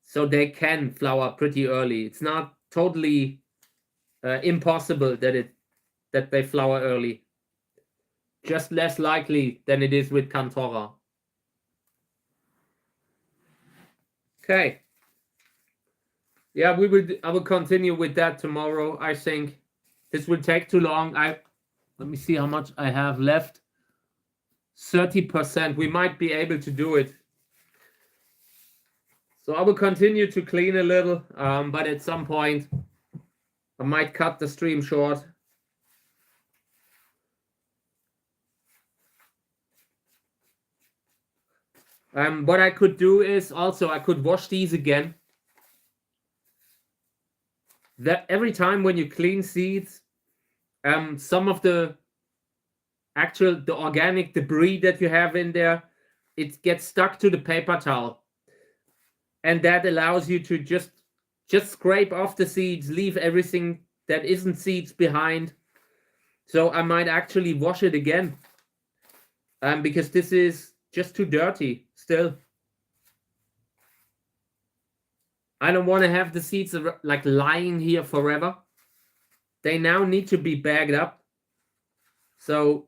So they can flower pretty early. It's not totally impossible that they flower early. Just less likely than it is with Cantora. Okay. Yeah, I will continue with that tomorrow, I think. This will take too long. Let me see how much I have left. 30%. We might be able to do it. So I will continue to clean a little, but at some point I might cut the stream short. What I could do is also I could wash these again. That every time when you clean seeds, some of the organic debris that you have in there, it gets stuck to the paper towel, and that allows you to just scrape off the seeds, leave everything that isn't seeds behind. So I might actually wash it again, because this is just too dirty still. I don't want to have the seeds like lying here forever. They now need to be bagged up. So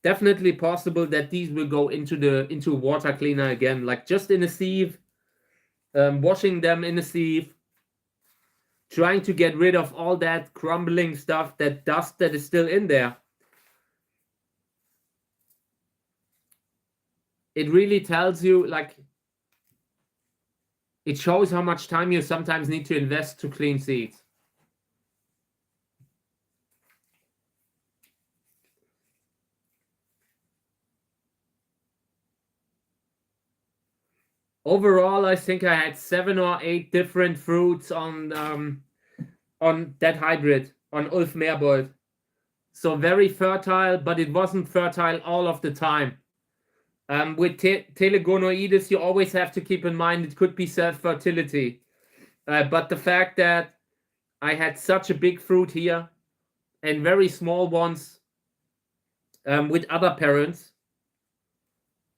definitely possible that these will go into water cleaner again, like just in a sieve, washing them in a sieve, trying to get rid of all that crumbling stuff, that dust that is still in there. It really tells you, like, it shows how much time you sometimes need to invest to clean seeds. Overall, I think I had 7 or 8 different fruits on that hybrid, on Ulf Merbold. So very fertile, but it wasn't fertile all of the time. With telegonoides, you always have to keep in mind it could be self-fertility. But the fact that I had such a big fruit here and very small ones with other parents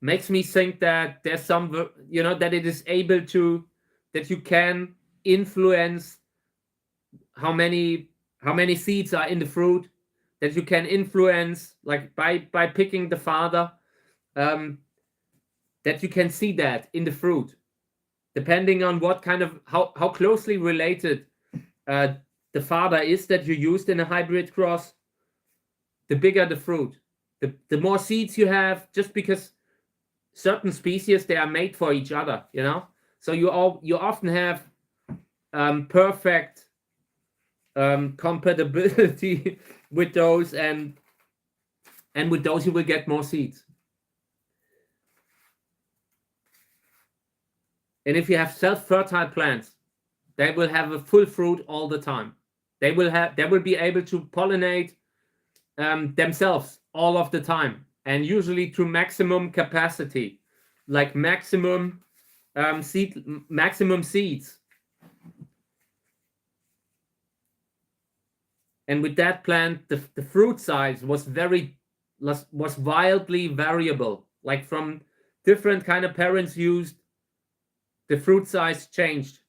makes me think that there's some, that it is able to, that you can influence how many seeds are in the fruit, that you can influence, like by picking the father, that you can see that in the fruit, depending on what kind of, how closely related the father is that you used in a hybrid cross, the bigger the fruit, the more seeds you have, just because certain species, they are made for each other, so you often have perfect compatibility with those, and with those you will get more seeds. And if you have self-fertile plants, they will have a full fruit all the time. They will be able to pollinate themselves all of the time, and usually to maximum capacity, like maximum seeds. And with that plant, the fruit size was wildly variable. Like from different kind of parents used, the fruit size changed.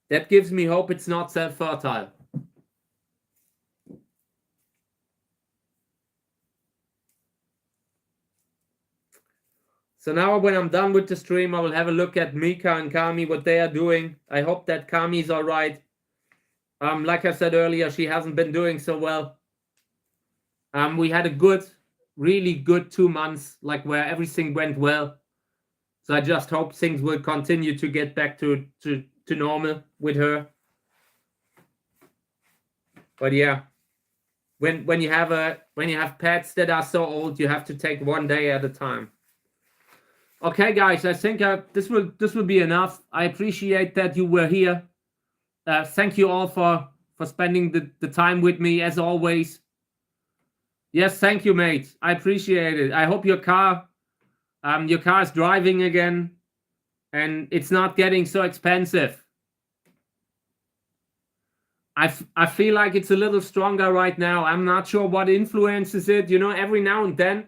That gives me hope it's not self-fertile. So now when I'm done with the stream, I will have a look at Mika and Kami, what they are doing. I hope that Kami's all right. Like I said earlier, she hasn't been doing so well. We had a really good 2 months, like where everything went well. So I just hope things will continue to get back to normal with her. But yeah, when you have pets that are so old, you have to take one day at a time. Okay, guys, I think this will be enough. I appreciate that you were here. Thank you all for spending the time with me, as always. Yes, thank you, mate. I appreciate it. I hope your car is driving again, and it's not getting so expensive. I feel like it's a little stronger right now. I'm not sure what influences it. Every now and then,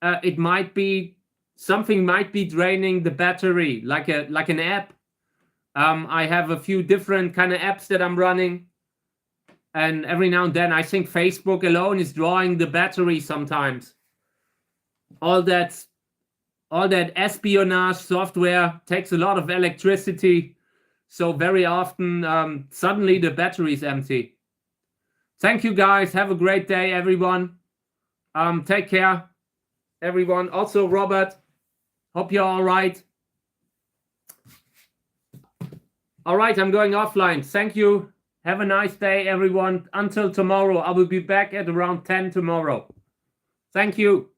it might be something might be draining the battery, like an app. I have a few different kind of apps that I'm running, and every now and then I think Facebook alone is drawing the battery sometimes. All that espionage software takes a lot of electricity, so very often suddenly the battery is empty. Thank you, guys. Have a great day, everyone. Take care, everyone. Also, Robert, hope you're all right. All right, I'm going offline. Thank you. Have a nice day, everyone. Until tomorrow. I will be back at around 10 tomorrow. Thank you.